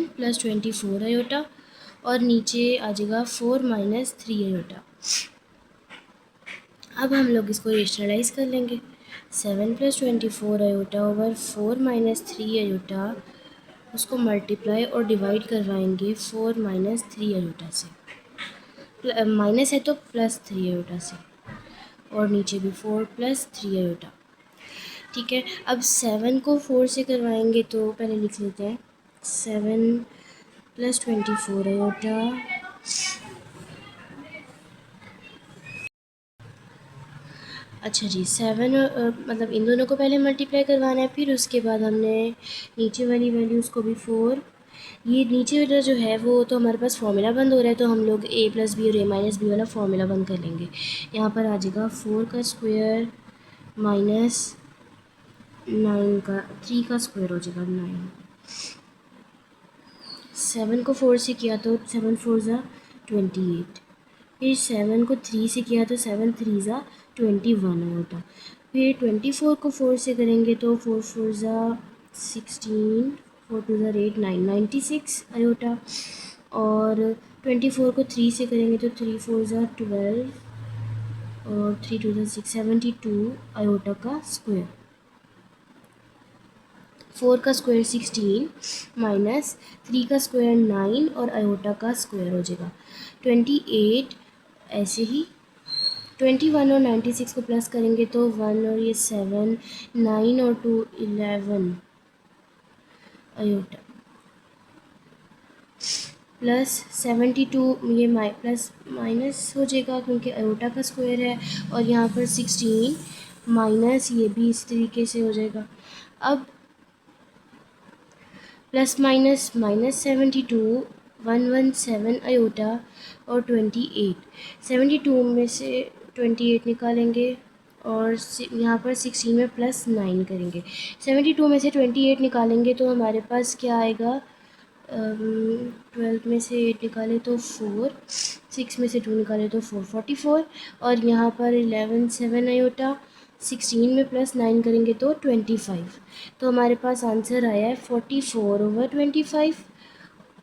प्लस 24 आयोटा और नीचे आ जाएगा 4 माइनस 3 आयोटा। अब हम लोग इसको रेशनलाइज कर लेंगे। 7 plus 24 iota over 4 minus 3 iota, उसको मल्टीप्लाई और डिवाइड करवाएंगे 4 माइनस 3 आयोटा से। माइनस है तो प्लस 3 आयोटा से, और नीचे भी 4 प्लस 3 आयोटा। ठीक है, अब 7 को 4 से करवाएंगे तो पहले लिख लेते हैं 7 प्लस 24 आयोटा अच्छा जी 7 मतलब इन दोनों को पहले मल्टीप्लाई करवाना है, फिर उसके बाद हमने नीचे वाली वैल्यूज़ को भी 4, ये नीचे वाला जो है वो तो हमारे पास फार्मूला बंद हो रहा है, तो हम लोग a प्लस बी और a माइनस बी वाला फार्मूला बंद कर लेंगे। यहाँ पर आ जाएगा 4 का स्क्वायर माइनस 9 का 3 का स्क्वायर हो जाएगा 9। 7 को 4 से किया तो 7 4 ज़ा 28, फिर 7 को 3 से किया तो 7 3 ज़ा 21 होता, फिर 24 को 4 से करेंगे तो 4 4 ज़ा 16, 4 2 ज़ा 8 9 96 आयोटा, और 24 को 3 से करेंगे तो 3 4 ज़ा 12 और 3 2 ज़ा 6 72 आयोटा का स्क्वायर। 4 का स्क्वायर 16 माइनस 3 का स्क्वायर 9 और आयोटा का स्क्वायर हो जाएगा 28। ऐसे ही 21 और 96 को प्लस करेंगे तो 1 और ये 7, 9 और 2 11 आयोटा, प्लस 72 ये प्लस माइनस हो जाएगा क्योंकि आयोटा का स्क्वायर है, और यहाँ पर 16 माइनस ये भी इस तरीके से हो जाएगा। अब प्लस माइनस -72 117 आयोटा और 28, 72 में से 28 निकालेंगे और यहाँ पर 16 में प्लस 9 करेंगे। 72 में से 28 निकालेंगे तो हमारे पास क्या आएगा, 12 में से 8 निकाले तो 4, 6 में से 2 निकाले तो 4 44, और यहाँ पर 11 7 आयोटा, 16 में प्लस 9 करेंगे तो 25। तो हमारे पास आंसर आया है 44/25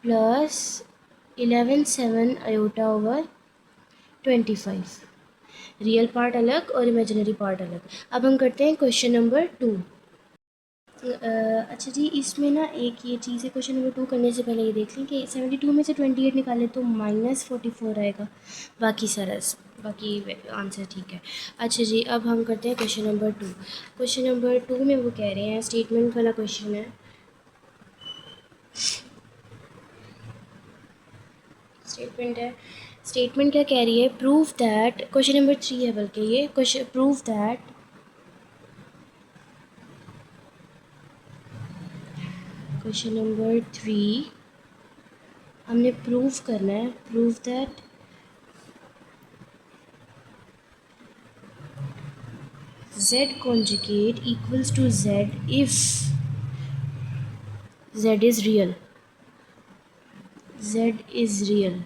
plus 11 7 iota over 25। Real part अलग और इमेजिनरी पार्ट अलग। अब हम करते हैं क्वेश्चन नंबर 2। अच्छा जी, इसमें ना एक ये चीज़ है, क्वेश्चन नंबर 2 करने से पहले ये देख लें कि 72 में से 28 निकाले तो -44 आएगा, बाकी सारा बाकी आंसर ठीक है। अच्छा जी, अब हम करते हैं क्वेश्चन नंबर 2। क्वेश्चन नंबर 2 में वो कह रहे हैं, स्टेटमेंट वाला क्वेश्चन है। स्टेटमेंट क्या कह रही है, प्रूव दैट, क्वेश्चन नंबर 3 है बल्कि ये question, prove that question number 3 हमने प्रूव करना है, prove that z conjugate equals to z if z is real, z is real।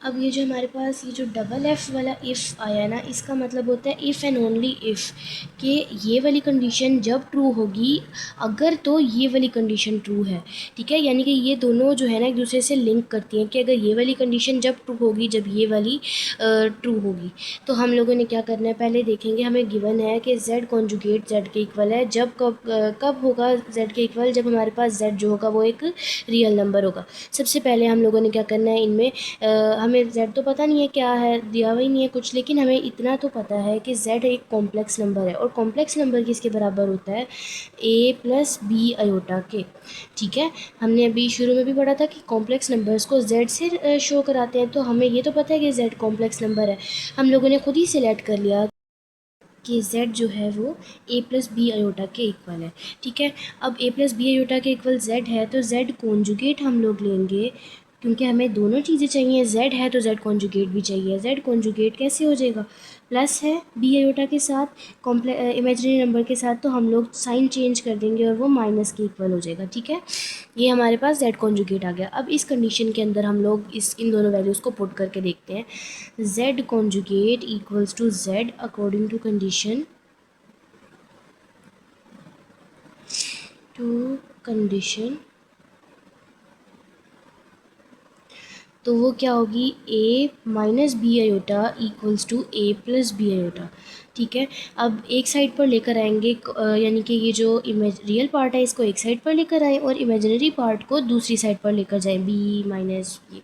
अब ये जो हमारे पास ये जो डबल एफ़ वाला इफ़ आया ना, इसका मतलब होता है इफ़ एंड ओनली इफ़, कि ये वाली कंडीशन जब ट्रू होगी अगर तो ये वाली कंडीशन ट्रू है, ठीक है। यानी कि ये दोनों जो है ना एक दूसरे से लिंक करती हैं कि अगर ये वाली कंडीशन जब ट्रू होगी जब ये वाली ट्रू होगी। तो हम लोगों ने क्या करना है, पहले देखेंगे हमें गिवन है कि z कॉन्जुगेट z के इक्वल है जब कब होगा z के इक्वल, जब हमारे पास z जो होगा वो एक रियल नंबर होगा। सबसे पहले हम लोगों ने क्या करना है, इनमें हमें z तो पता नहीं है क्या है, दिया हुआ ही नहीं है कुछ, लेकिन हमें इतना तो पता है कि z एक कॉम्प्लेक्स नंबर है और कॉम्प्लेक्स नंबर किसके बराबर होता है, a प्लस बी अयोटा के, ठीक है। हमने अभी शुरू में भी पढ़ा था कि कॉम्प्लेक्स नंबर्स को z से शो कराते हैं, तो हमें ये तो पता है कि z कॉम्प्लेक्स नंबर है। हम लोगों ने खुद ही सिलेक्ट कर लिया कि z जो है वो a प्लस बी अयोटा के इक्वल है, ठीक है। अब a प्लस बी अयोटा के इक्वल z है तो z कॉन्जुगेट हम लोग लेंगे, क्योंकि हमें दोनों चीज़ें चाहिए, z है तो z कॉन्जुगेट भी चाहिए। z कॉन्जुगेट कैसे हो जाएगा, प्लस है बी अयोटा के साथ इमेजिनरी नंबर के साथ, तो हम लोग साइन चेंज कर देंगे और वो माइनस के इक्वल हो जाएगा, ठीक है। ये हमारे पास z कॉन्जुगेट आ गया। अब इस कंडीशन के अंदर हम लोग इन दोनों वैल्यूज़ को पुट करके देखते हैं। z conjugate equals to z according to condition तो वो क्या होगी, a minus b iota equals to a plus b iota, ठीक है। अब एक साइड पर लेकर आएंगे, यानी कि ये जो रियल पार्ट है इसको एक साइड पर लेकर आएँ और इमेजिनरी पार्ट को दूसरी साइड पर लेकर जाएं, b माइनस ये।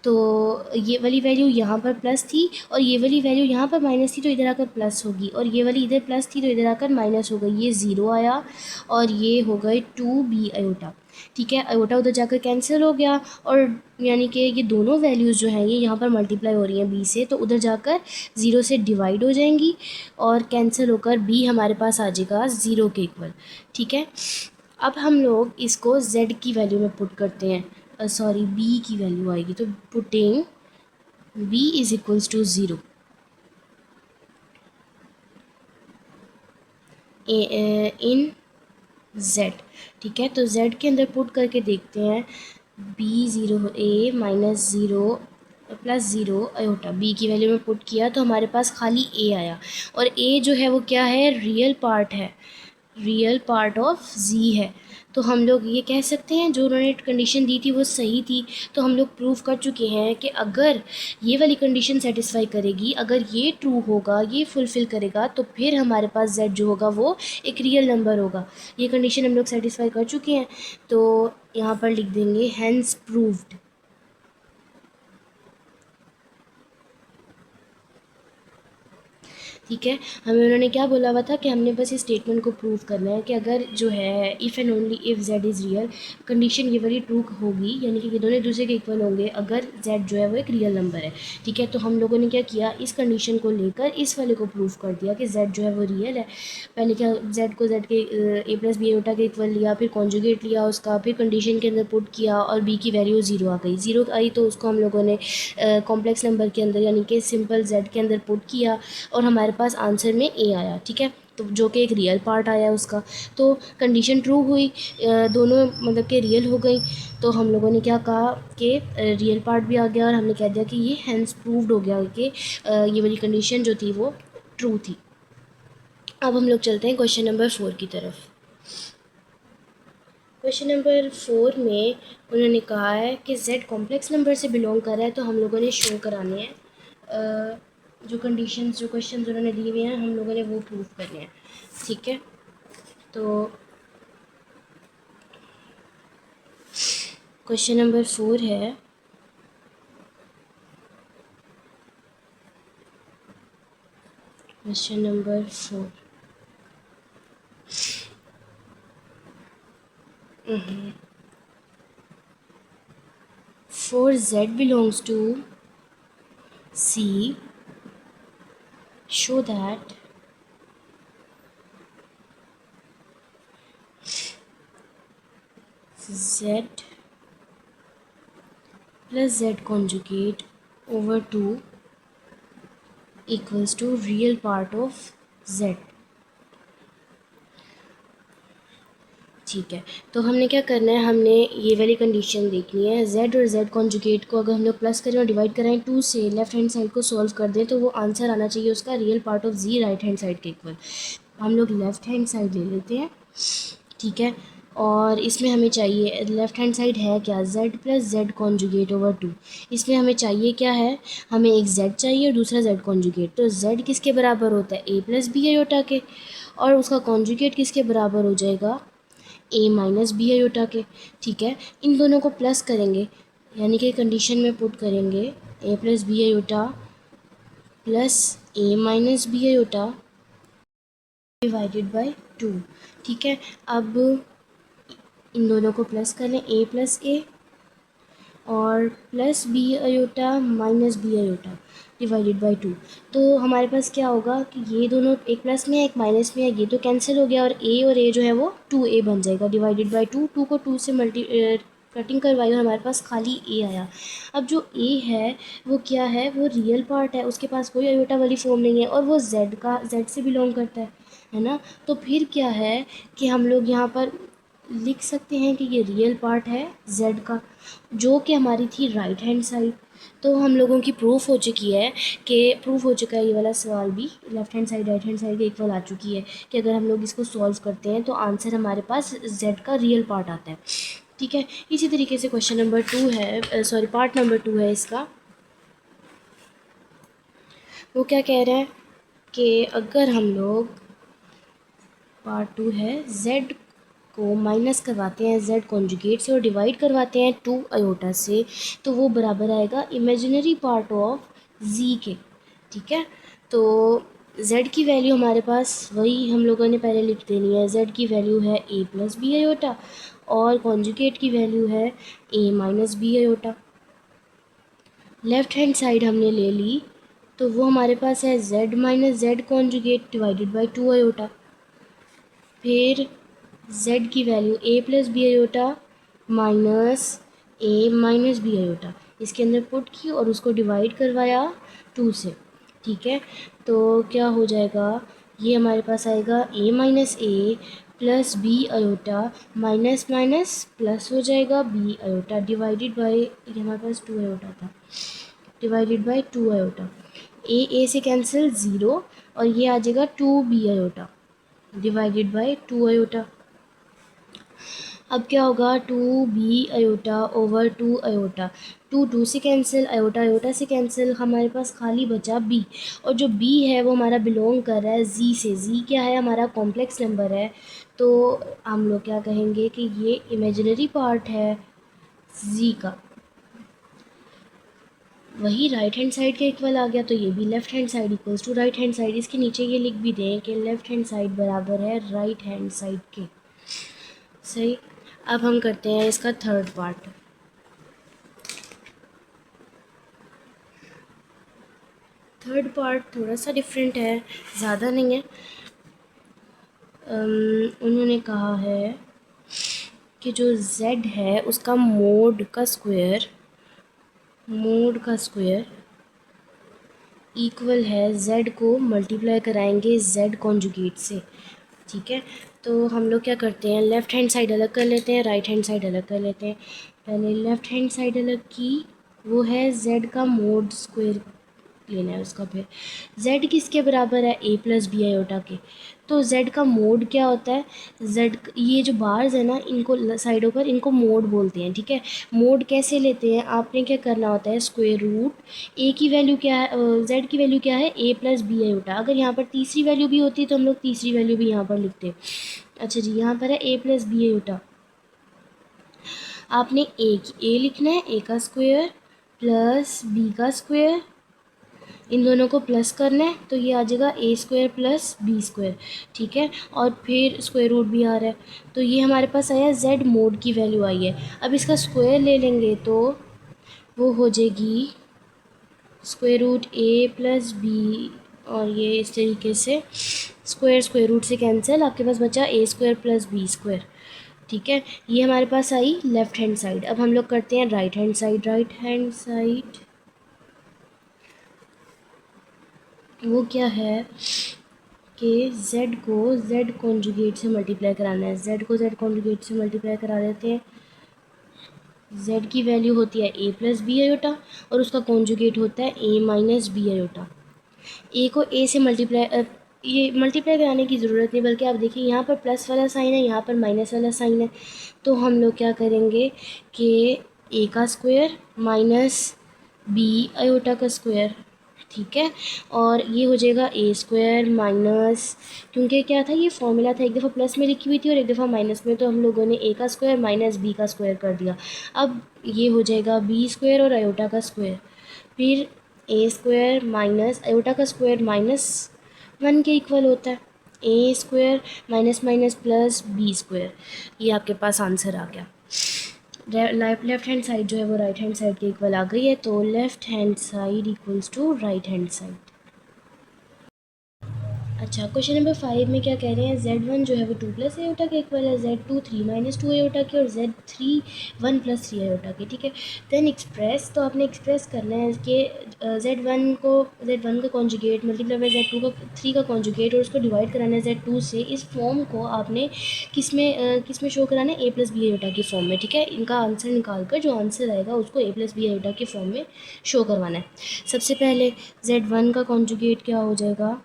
तो ये वाली वैल्यू यहाँ पर प्लस थी और ये वाली वैल्यू यहाँ पर माइनस थी, तो इधर आकर प्लस होगी, और ये वाली इधर प्लस थी तो इधर आकर माइनस हो गई, ये ज़ीरो आया और ये हो गए 2b अयोटा, ठीक है। अयोटा उधर जाकर कैंसिल हो गया और यानी कि ये दोनों वैल्यूज़ जो हैं ये यहाँ पर मल्टीप्लाई हो रही हैं b से, तो उधर जाकर ज़ीरो से डिवाइड हो जाएंगी और कैंसिल होकर b हमारे पास आ जाएगा ज़ीरो के इक्वल, ठीक है। अब हम लोग इसको z की वैल्यू में पुट करते हैं, सॉरी b की वैल्यू आएगी, तो putting b is equals to zero in z, ठीक है। तो z के अंदर पुट करके देखते हैं, b zero a minus zero plus zero iota, b की वैल्यू में पुट किया तो हमारे पास खाली a आया, और a जो है वो क्या है, रियल पार्ट है, रियल पार्ट ऑफ z है। तो हम लोग ये कह सकते हैं जो उन्होंने कंडीशन दी थी वो सही थी। तो हम लोग प्रूव कर चुके हैं कि अगर ये वाली कंडीशन सेटिस्फाई करेगी, अगर ये ट्रू होगा, ये फुलफ़िल करेगा, तो फिर हमारे पास z जो होगा वो एक रियल नंबर होगा। ये कंडीशन हम लोग सेटिस्फाई कर चुके हैं, तो यहाँ पर लिख देंगे हैंस प्रूव्ड, ठीक है। हमें उन्होंने क्या बोला हुआ था कि हमने बस इस स्टेटमेंट को प्रूव करना है कि अगर जो है if and only if z is real, condition ये वाली ट्रू होगी, यानी कि ये दोनों एक दूसरे के इक्वल होंगे अगर z जो है वो एक रियल नंबर है, ठीक है। तो हम लोगों ने क्या किया, इस कंडीशन को लेकर इस वाले को प्रूव कर दिया कि z जो है वो रियल है। पहले क्या, z को z के a प्लस बी अयोटा के इक्वल लिया, फिर कॉन्जुगेट लिया उसका, फिर कंडीशन के अंदर पुट किया और b की वैल्यू ज़ीरो आ गई, ज़ीरो आई तो उसको हम लोगों ने कॉम्प्लेक्स नंबर के अंदर यानी कि सिंपल z के अंदर पुट किया और हमारे पास आंसर में a आया, ठीक है। तो जो कि एक रियल पार्ट आया उसका, तो कंडीशन ट्रू हुई, दोनों मतलब कि रियल हो गई। तो हम लोगों ने क्या कहा कि रियल पार्ट भी आ गया और हमने कह दिया कि ये हैंस प्रूव्ड हो गया कि ये वाली कंडीशन जो थी वो ट्रू थी। अब हम लोग चलते हैं क्वेश्चन नंबर 4 की तरफ। क्वेश्चन नंबर 4 में उन्होंने कहा है कि z कॉम्प्लेक्स नंबर से बिलोंग कर रहा है, तो हम लोगों ने शो कराने हैं जो कंडीशंस जो क्वेश्चंस उन्होंने दिए हुए हैं हम लोगों ने वो प्रूव करने हैं, ठीक है। तो क्वेश्चन नंबर 4 है, question number 4 for z belongs to C, show that z plus z conjugate over 2 equals to real part of z। ठीक है, तो हमने क्या करना है, हमने ये वाली कंडीशन देखनी है। z और z कॉन्जुगेट को अगर हम लोग प्लस करें और डिवाइड करें 2 से, लेफ्ट हैंड साइड को सॉल्व कर दें, तो वो आंसर आना चाहिए उसका real part of z right hand side के इक्वल। हम लोग लेफ़्ट हैंड साइड ले लेते हैं, ठीक है। और इसमें हमें चाहिए, लेफ़्ट हैंड साइड है क्या, z plus z conjugate over 2। इसमें हमें चाहिए क्या है, हमें एक z चाहिए और दूसरा z कॉन्जुगेट। तो z किसके बराबर होता है, a प्लस बी आयोटा के, और उसका कॉन्जुगेट किसके बराबर हो जाएगा, a माइनस बी आयोटा के। ठीक है, इन दोनों को प्लस करेंगे, यानी कि कंडीशन में पुट करेंगे a plus B iota plus a minus b iota divided by 2। ठीक है, अब इन दोनों को प्लस कर लें, a प्लस a और plus B iota minus b iota divided by 2। तो हमारे पास क्या होगा कि ये दोनों एक प्लस में है एक माइनस में है, ये तो कैंसिल हो गया और a जो है वो 2a बन जाएगा डिवाइडेड बाई 2। 2 को 2 से कटिंग करवाई और हमारे पास खाली a आया। अब जो a है वो क्या है, वो रियल पार्ट है, उसके पास कोई आयोटा वाली फॉर्म नहीं है और वो z से बिलोंग करता है ना। तो फिर क्या है कि हम लोग यहाँ पर लिख सकते हैं कि ये रियल पार्ट है z का, जो कि हमारी थी राइट हैंड साइड। तो हम लोगों की प्रूफ हो चुकी है कि प्रूफ हो चुका है ये वाला सवाल भी, left hand side right hand side के इक्वल आ चुकी है कि अगर हम लोग इसको सॉल्व करते हैं तो आंसर हमारे पास z का रियल पार्ट आता है। ठीक है, इसी तरीके से क्वेश्चन नंबर 2 है, सॉरी पार्ट नंबर 2 है इसका। वो क्या कह रहा है कि अगर हम लोग, पार्ट 2 है, z को माइनस करवाते हैं z कॉन्जुगेट से और डिवाइड करवाते हैं 2 आयोटा से, तो वो बराबर आएगा इमेजिनरी पार्ट ऑफ z के। ठीक है, तो z की वैल्यू हमारे पास वही हम लोगों ने पहले लिख देनी है, z की वैल्यू है a प्लस बी आयोटा और कॉन्जुगेट की वैल्यू है a minus b iota. Left hand side हमने ले ली तो वो हमारे पास है z minus z conjugate divided by 2 iota. फिर z की value a plus B iota minus a minus b iota, इसके अंदर पुट की और उसको डिवाइड करवाया 2 से। ठीक है, तो क्या हो जाएगा, ये हमारे पास आएगा a minus a plus B iota minus minus plus हो जाएगा b आयोटा डिवाइडेड बाई, ये हमारे पास 2 आयोटा था, डिवाइडेड बाई 2 आयोटा। a से कैंसिल 0 और ये आ जाएगा 2b iota divided by 2 iota. अब क्या होगा, 2b आयोटा ओवर 2 आयोटा, 2 से कैंसिल, आयोटा आयोटा से कैंसिल, हमारे पास खाली बचा b। और जो b है वो हमारा बिलोंग कर रहा है z से। z क्या है, हमारा कॉम्प्लेक्स नंबर है, तो हम लोग क्या कहेंगे कि ये इमेजिनरी पार्ट है z का। वही राइट हैंड साइड के इक्वल आ गया, तो ये भी left hand side equals to right hand side. इसके नीचे ये लिख भी दें कि लेफ़्ट हैंड साइड बराबर है राइट हैंड साइड के। सही, अब हम करते हैं इसका थर्ड पार्ट। थर्ड पार्ट थोड़ा सा डिफरेंट है, ज़्यादा नहीं है। उन्होंने कहा है कि जो z है उसका मोड का स्क्वायर इक्वल है z को मल्टीप्लाई कराएंगे z कॉन्जुगेट से। ठीक है, तो हम लोग क्या करते हैं, लेफ़्ट हैंड साइड अलग कर लेते हैं, राइट हैंड साइड अलग कर लेते हैं। पहले लेफ़्ट हैंड साइड अलग की, वो है z का मोड स्क्वायर लेना है उसका। फिर z किसके बराबर है, a प्लस बी आयोटा के। तो z का मोड क्या होता है, z ये जो बार्स है ना, इनको साइडों पर इनको मोड बोलते हैं। ठीक है, मोड कैसे लेते हैं, आपने क्या करना होता है, स्क्वायर रूट a की वैल्यू क्या है, z की वैल्यू क्या है, a प्लस बी आयोटा। अगर यहाँ पर तीसरी वैल्यू भी होती तो हम लोग तीसरी वैल्यू भी यहाँ पर लिखते। अच्छा जी, यहाँ पर है a प्लस बी आयोटा, आपने a लिखना है, a का स्क्वायर प्लस b का स्क्वायर, इन दोनों को प्लस करना है तो ये आ जाएगा a square plus B square. ठीक है, और फिर स्क्वायर रूट भी आ रहा है, तो ये हमारे पास आया z मोड की वैल्यू आई है। अब इसका स्क्वायर ले लेंगे तो वो हो जाएगी square root a plus b, और ये इस तरीके से स्क्वायर रूट से कैंसिल, आपके पास बचा a square plus B square. ठीक है, ये हमारे पास आई लेफ़्ट हैंड साइड। अब हम लोग करते हैं right hand side. Right hand side वो क्या है कि z को z कॉन्जुगेट से मल्टीप्लाई कराना है। z को z कॉन्जुगेट से मल्टीप्लाई करा देते हैं। z की वैल्यू होती है a प्लस बी आयोटा और उसका कॉन्जुगेट होता है a माइनस बी आयोटा। ए को ए से मल्टीप्लाई, ये मल्टीप्लाई कराने की ज़रूरत नहीं, बल्कि आप देखिए यहाँ पर प्लस वाला साइन है, यहाँ पर माइनस वाला साइन है। तो हम लोग क्या करेंगे कि ए का स्क्वायर माइनस बी आयोटा का स्क्वायर, ठीक है, और ये हो जाएगा ए स्क्वायर माइनस, क्योंकि क्या था ये फॉर्मूला था, एक दफ़ा प्लस में लिखी हुई थी और एक दफ़ा माइनस में, तो हम लोगों ने ए का स्क्वायर माइनस बी का स्क्वायर कर दिया। अब ये हो जाएगा बी स्क्वायर और आयोटा का स्क्वायर, फिर ए स्क्वायर माइनस आयोटा का स्क्वायर माइनस 1 के इक्वल होता है। A square minus minus plus B square, ये आपके पास आंसर आ गया। लेफ्ट हैंड साइड जो है वो राइट हैंड साइड के इक्वल आ गई है, तो left hand side equals to right hand side. अच्छा, क्वेश्चन नंबर 5 में क्या कह रहे हैं, z1 जो है वो 2 प्लस आयोटा के इक्वल है, z2 3 माइनस 2 आयोटा के और z3 1 प्लस 3 आयोटा के, ठीक है। देन एक्सप्रेस, तो आपने एक्सप्रेस करना है कि z1 का कॉन्जुगेट मल्टीप्लाई बाय z2 का 3 का कॉन्जुगेट और उसको डिवाइड कराना है z2 से। इस फॉर्म को आपने किस में शो कराना है, a प्लस बी आयोटा की फॉर्म में, ठीक है। इनका आंसर निकाल कर जो आंसर आएगा उसको a प्लस बी आयोटा की फॉर्म में शो करवाना है। सबसे पहले z1 का कॉन्जुगेट क्या हो जाएगा,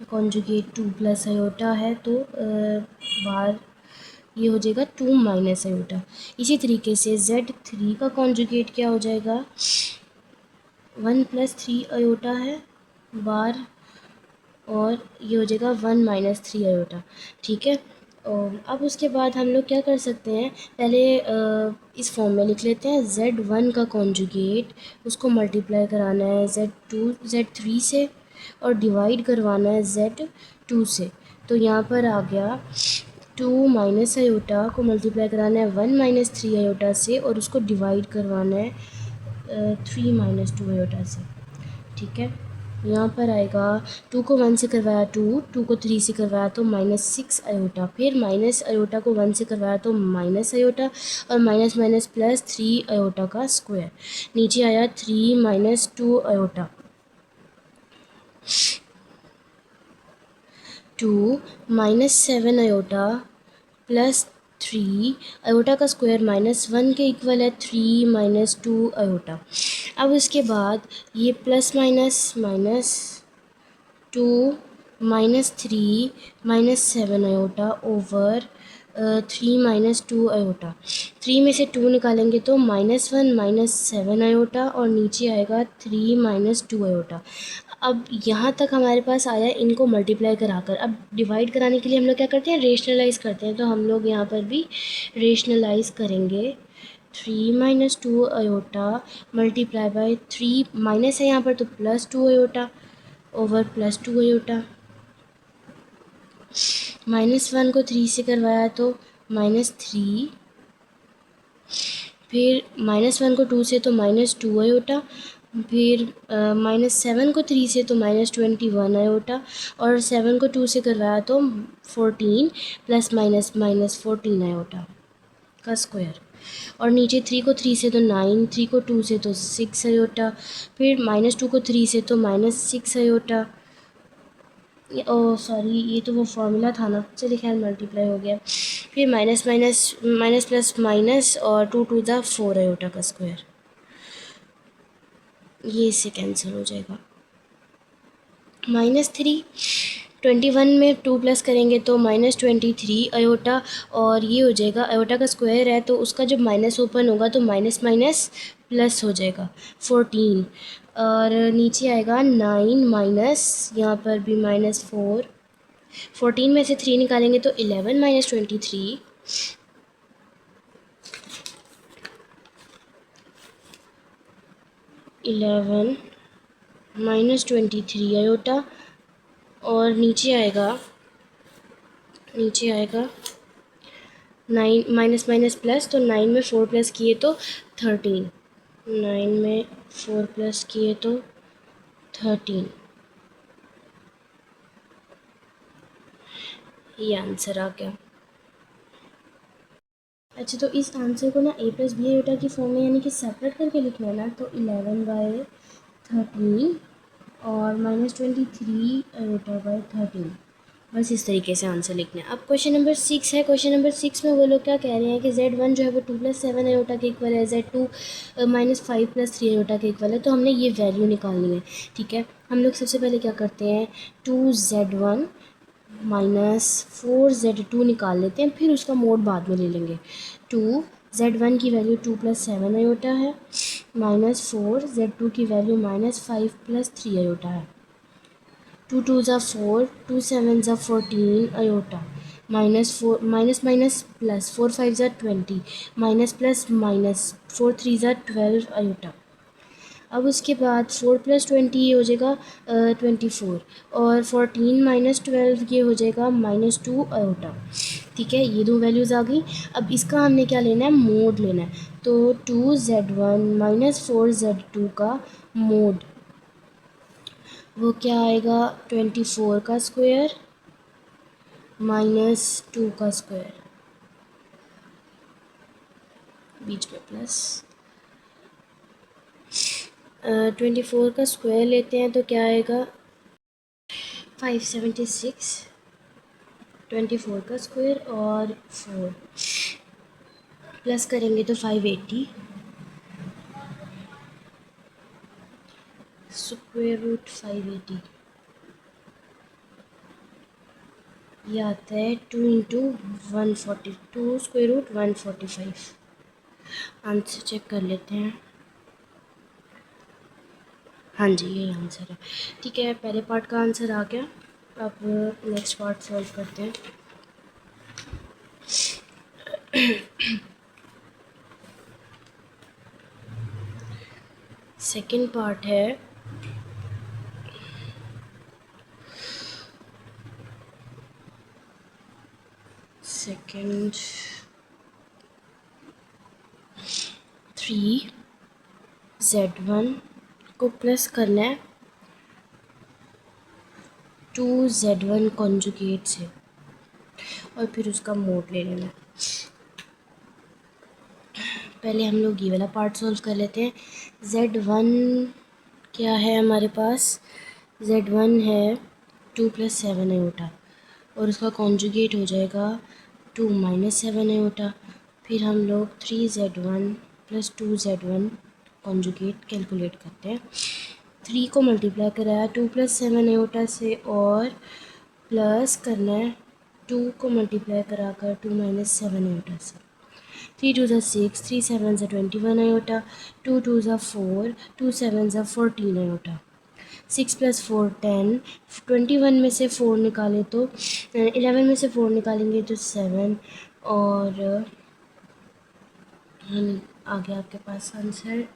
कॉन्जुगेट 2 प्लस आयोटा है, तो बाहर ये हो जाएगा 2 माइनस आयोटा। इसी तरीके से z3 का कॉन्जुगेट क्या हो जाएगा, 1 प्लस 3 आयोटा है बार, और ये हो जाएगा 1 माइनस 3 आयोटा, ठीक है। और अब उसके बाद हम लोग क्या कर सकते हैं, पहले इस फॉर्म में लिख लेते हैं z1 का कॉन्जुगेट, उसको मल्टीप्लाई कराना है z3 से और डिवाइड करवाना है z2 से। तो यहाँ पर आ गया 2 माइनस आयोटा को मल्टीप्लाई कराना है 1 माइनस 3 आयोटा से और उसको डिवाइड करवाना है 3 माइनस 2 आयोटा से, ठीक है। यहाँ पर आएगा 2 को 1 से करवाया 2 को 3 से करवाया तो माइनस 6 आयोटा, फिर माइनस आयोटा को 1 से करवाया तो माइनस आयोटा, और माइनस माइनस प्लस 3 आयोटा का स्क्वायर। नीचे आया 3 minus 2 iota, 2 minus 7 iota plus 3 iota का स्क्वायर माइनस 1 के इक्वल है 3 माइनस 2 आयोटा। अब उसके बाद ये plus minus minus 2 minus 3 minus 7 iota over 3 minus 2 iota. 3 में से 2 निकालेंगे तो माइनस 1 माइनस 7 आयोटा और नीचे आएगा 3 माइनस 2 आयोटा। अब यहाँ तक हमारे पास आया इनको मल्टीप्लाई कराकर। अब डिवाइड कराने के लिए हम लोग क्या करते हैं, रेशनलाइज़ करते हैं, तो हम लोग यहाँ पर भी रेशनलाइज़ करेंगे। 3 minus 2 iota multiply by 3 minus है यहाँ पर तो plus 2 iota over plus 2 iota. Minus 1 को 3 से करवाया तो माइनस 3, फिर माइनस 1 को 2 से तो माइनस 2 आयोटा, फिर माइनस 7 को 3 से तो माइनस 21 आयोटा, और 7 को 2 से करवाया तो 14 प्लस माइनस माइनस 14 आयोटा का स्क्वायर, और नीचे 3 को 3 से तो 9, 3 को 2 से तो 6 आयोटा, फिर माइनस 2 को 3 से तो माइनस 6 आयोटा। ओ सॉरी, ये तो वो फार्मूला था ना, चलिए खैर मल्टीप्लाई हो गया। फिर minus minus minus plus minus और 2 टू द 4 आयोटा का स्क्वायर, ये इससे कैंसिल हो जाएगा। -3 21 में 2 प्लस करेंगे तो -23 आयोटा, और ये हो जाएगा आयोटा का स्क्वायर है तो उसका जब माइनस ओपन होगा तो माइनस माइनस प्लस हो जाएगा 14, और नीचे आएगा 9 माइनस, यहाँ पर भी -4, 14 में से 3 निकालेंगे तो 11 माइनस 23, 11 माइनस 23 आयोटा, और नीचे आएगा 9 माइनस माइनस प्लस, तो 9 में 4 प्लस किए तो 13, 9 में 4 प्लस किए तो 13, ये आंसर आ गया। अच्छा, तो इस आंसर को ना a प्लस बी आयोटा की फॉर्म में यानी कि सेपरेट करके लिखना है ना, तो 11/13 और -23 आयोटा बाय 13, बस इस तरीके से आंसर लिखना है। अब क्वेश्चन नंबर 6 है। क्वेश्चन नंबर 6 में वो लोग क्या कह रहे हैं कि Z1 जो है वो 2+7 आयोटा के इक्वल है, Z2 -5+3 आयोटा के इक्वल है। तो हमने ये वैल्यू निकालनी है, ठीक है। हम लोग सबसे पहले क्या करते हैं, 2Z1 -4Z2 निकाल लेते हैं, फिर उसका मोड बाद में ले लेंगे। 2Z1 की वैल्यू 2+7 आयोटा है, -4 Z2 की वैल्यू -5+3 आयोटा है। 2 2 ज़ा 4, 2 7 ज़ा 14 आयोटा, -4 माइनस माइनस प्लस, 4 5 ज़ा 20, माइनस प्लस माइनस, 4 3 ज़ा 12 आयोटा। अब उसके बाद 4+20 ये हो जाएगा 24, और 14 -12 ये हो जाएगा -2 आयोटा। ठीक है, ये दो वैल्यूज़ आ गई। अब इसका हमने क्या लेना है, मोड लेना है। तो 2Z1 -4Z2 का मोड वो क्या आएगा, 24 का स्क्वायर -2 का स्क्वायर, बीच में प्लस। 24 का स्क्वायर लेते हैं तो क्या आएगा, 576, 24 का स्क्वायर और 4 प्लस करेंगे तो 580, स्क्वायर रूट 580 ये आता है 2 into 142, square root 145। Answer check कर लेते हैं। हाँ जी, ये आंसर है। ठीक है, पहले पार्ट का आंसर आ गया। अब नेक्स्ट पार्ट सॉल्व करते हैं। सेकंड पार्ट है, सेकंड 3Z1 को प्लस करना है 2Z1 कॉन्जुगेट से, और फिर उसका मोड ले लेना है। पहले हम लोग ये वाला पार्ट सॉल्व कर लेते हैं। Z1 क्या है हमारे पास, Z1 है 2+7 आयोटा, और उसका कॉन्जुगेट हो जाएगा 2 -7 आयोटा। फिर हम लोग 3Z1 + 2Z1 कॉन्जुगेट कैलकुलेट करते हैं। 3 को मल्टीप्लाई कराया 2+7 आयोटा से, और प्लस करना है 2 को मल्टीप्लाई करा कर 2 -7 आयोटा से। 3 2 ज़ा 6, 3 7 ज़ा 21 आयोटा, 2 2 ज़ा 4, 2 7 ज़ा 14 आयोटा। 6 + 4 10, 21 में से 4 निकालें तो 11 में से 4 निकालेंगे तो 7, और आ गया आपके पास आंसर।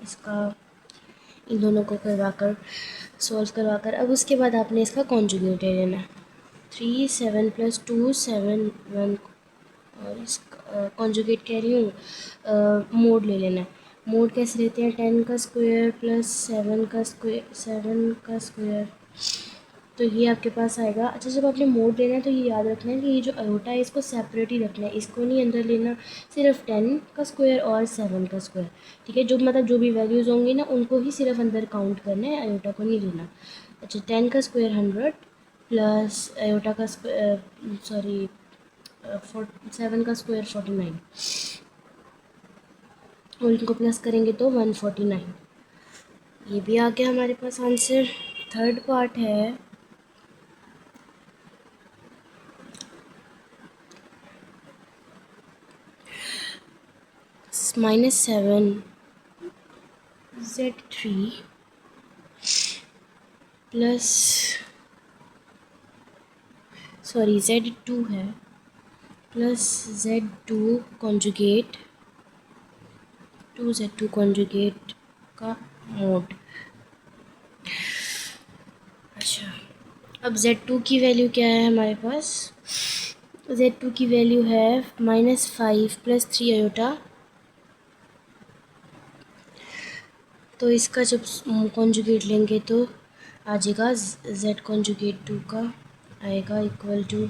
इसका इन दोनों को सॉल्व करवा कर अब उसके बाद आपने इसका कॉन्जुगेट ले लेना। 3 7 + 2 7 1, और इसका कॉन्जुगेट कह रही हूँ, मोड ले लेना है। मोड कैसे लेते हैं, 10 का स्क्वायर प्लस 7 का स्क्वायर, 7 का स्क्वायर, तो ये आपके पास आएगा। अच्छा, जब आपने मोड लेना है तो ये याद रखना है कि ये जो अयोटा है इसको सेपरेट ही रखना है, इसको नहीं अंदर लेना। सिर्फ 10 का स्क्वायर और 7 का स्क्वायर, ठीक है। जो मतलब जो भी वैल्यूज़ होंगी ना उनको ही सिर्फ अंदर काउंट करना है, अयोटा को नहीं लेना। अच्छा, 10 का स्क्वायर 100 प्लस अयोटा का सॉरी 7 का स्क्वायर 49, और इनको प्लस करेंगे तो 149। ये भी आ गया हमारे पास आंसर। थर्ड पार्ट है, -7 Z3 प्लस Z2 है, plus Z2 conjugate, 2Z2 conjugate का मोड। अच्छा, अब Z2 की वैल्यू क्या है हमारे पास, Z2 की वैल्यू है -5 + 3 आयोटा। तो इसका जब कॉन्जुगेट लेंगे तो आ जाएगा Z कॉन्जुगेट 2 का आएगा इक्वल टू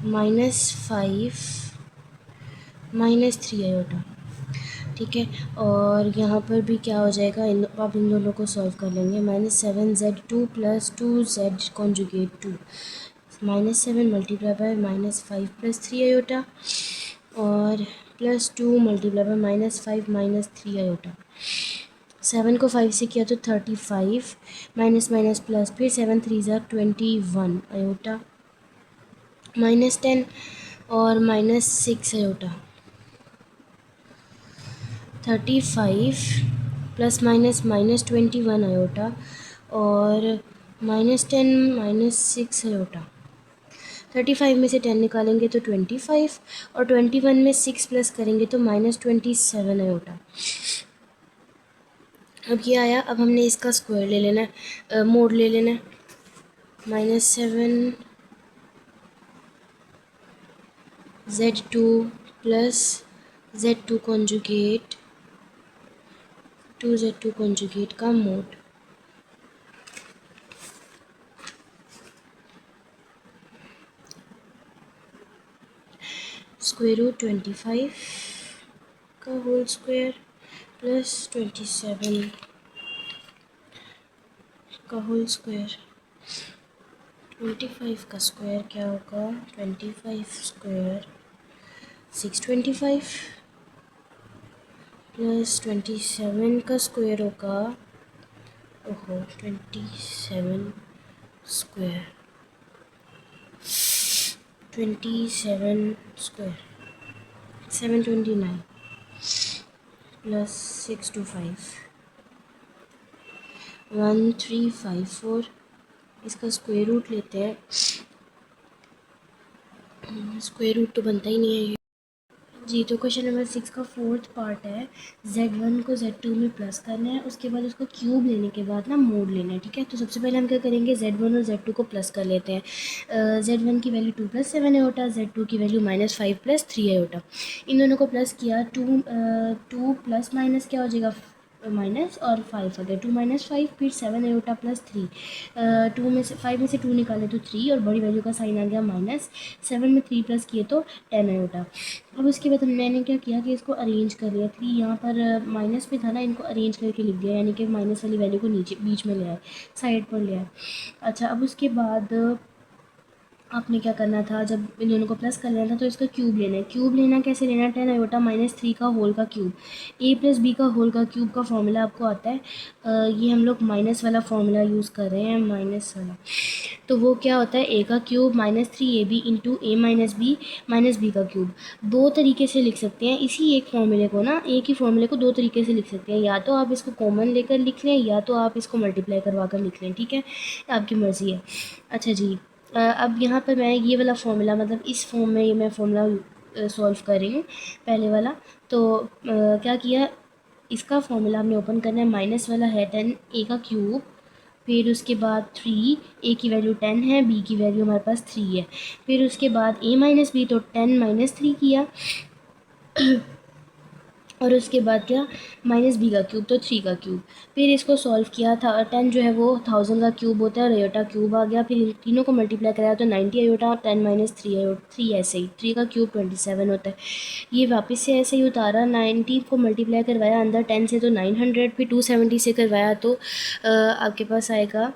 -5 -3 आयोटा, ठीक है। और यहाँ पर भी क्या हो जाएगा, आप इन दोनों को सॉल्व कर लेंगे। -7z2 + 2z conjugate 2, -7 multiply by -5 + 3 iota, और +2 मल्टीप्लाई बाय -5 - 3 आयोटा। 7 को 5 से किया तो 35, माइनस माइनस प्लस, फिर 7 3 ज़ा 21 आयोटा, -10 और -6 आयोटा। 35 प्लस माइनस -21 आयोटा, और -10 -6 आयोटा। 35 में से 10 निकालेंगे तो 25, और 21 में 6 प्लस करेंगे तो -27 आयोटा। अब ये आया। अब हमने इसका स्क्वायर ले लेना है, मोड ले लेना है। -7 z2 plus z2 conjugate 2z2 conjugate का मोड। स्क्वायर रूट 25 का होल स्क्वायर प्लस 27 का होल स्क्वायर। 25 का स्क्वायर क्या होगा, 25 स्क्वायर 625 प्लस 27 का स्क्वायर होगा, ओहो 27 स्क्वायर 729 प्लस 625 1354। इसका स्क्वायर रूट लेते हैं। स्क्वायर रूट तो बनता ही नहीं है ये जी। तो क्वेश्चन नंबर 6 का 4th पार्ट है। z1 को z2 में प्लस करना है, उसके बाद उसको क्यूब लेने के बाद ना मोड लेना है, ठीक है। तो सबसे पहले हम क्या करेंगे, z1 और z2 को प्लस कर लेते हैं। z1 की वैल्यू 2 + 7 आयोटा, z2 की वैल्यू -5 + 3 आयोटा। इन दोनों को प्लस किया, 2 प्लस माइनस क्या हो जाएगा, माइनस, और 5 आ गया, 2 - 5, फिर 7 आयोटा प्लस 3। 5 में से 2 निकाले तो 3, और बड़ी वैल्यू का साइन आ गया माइनस। 7 में 3 प्लस किए तो 10 आयोटा। अब उसके बाद मैंने क्या किया कि इसको अरेंज कर लिया। 3 यहाँ पर माइनस में था ना, इनको अरेंज करके लिख दिया, यानी कि माइनस वाली वैल्यू को नीचे बीच में ले आए, साइड पर ले आए। अच्छा, अब उसके बाद आपने क्या करना था, जब इन दोनों को प्लस कर लेना था तो इसका क्यूब लेना है। क्यूब लेना कैसे लेना है, 10 आयोटा -3 का होल का क्यूब। a + b का होल का क्यूब का फॉर्मूला आपको आता है। ये हम लोग माइनस वाला फॉर्मूला यूज़ कर रहे हैं, माइनस वाला। तो वो क्या होता है, a का cube -3ab into a - b -b का क्यूब। दो तरीके से लिख सकते हैं इसी एक फॉर्मूले को ना, एक ही फॉर्मूले को दो तरीके से लिख सकते हैं। या तो आप इसको कॉमन लेकर लिख लें, या तो आप इसको मल्टीप्लाई करवा कर लिख लें, ठीक है, आपकी मर्ज़ी है। अच्छा जी, अब यहाँ पर मैं ये वाला फॉर्मूला, मतलब इस फॉर्म में ये मैं फॉर्मूला सॉल्व कर रही हूँ, पहले वाला। तो क्या किया, इसका फॉर्मूला हमने ओपन करना है। माइनस वाला है 10 a का क्यूब, फिर उसके बाद 3, a की वैल्यू 10 है, b की वैल्यू हमारे पास 3 है। फिर उसके बाद a - b, तो 10 - 3 किया, और उसके बाद क्या, -b का क्यूब तो 3 का क्यूब। फिर इसको सॉल्व किया था। 10 जो है वो 1000 का क्यूब होता है, और आयोटा क्यूब आ गया। फिर इन तीनों को मल्टीप्लाई कराया तो 90 आयोटा, और 10 - 3 आयोटा, 3 ऐसे ही, 3 का क्यूब 27 होता है। ये वापस से ऐसे ही उतारा, 90 को मल्टीप्लाई करवाया अंदर 10 से तो 900, फिर 270 से करवाया तो आपके पास आएगा,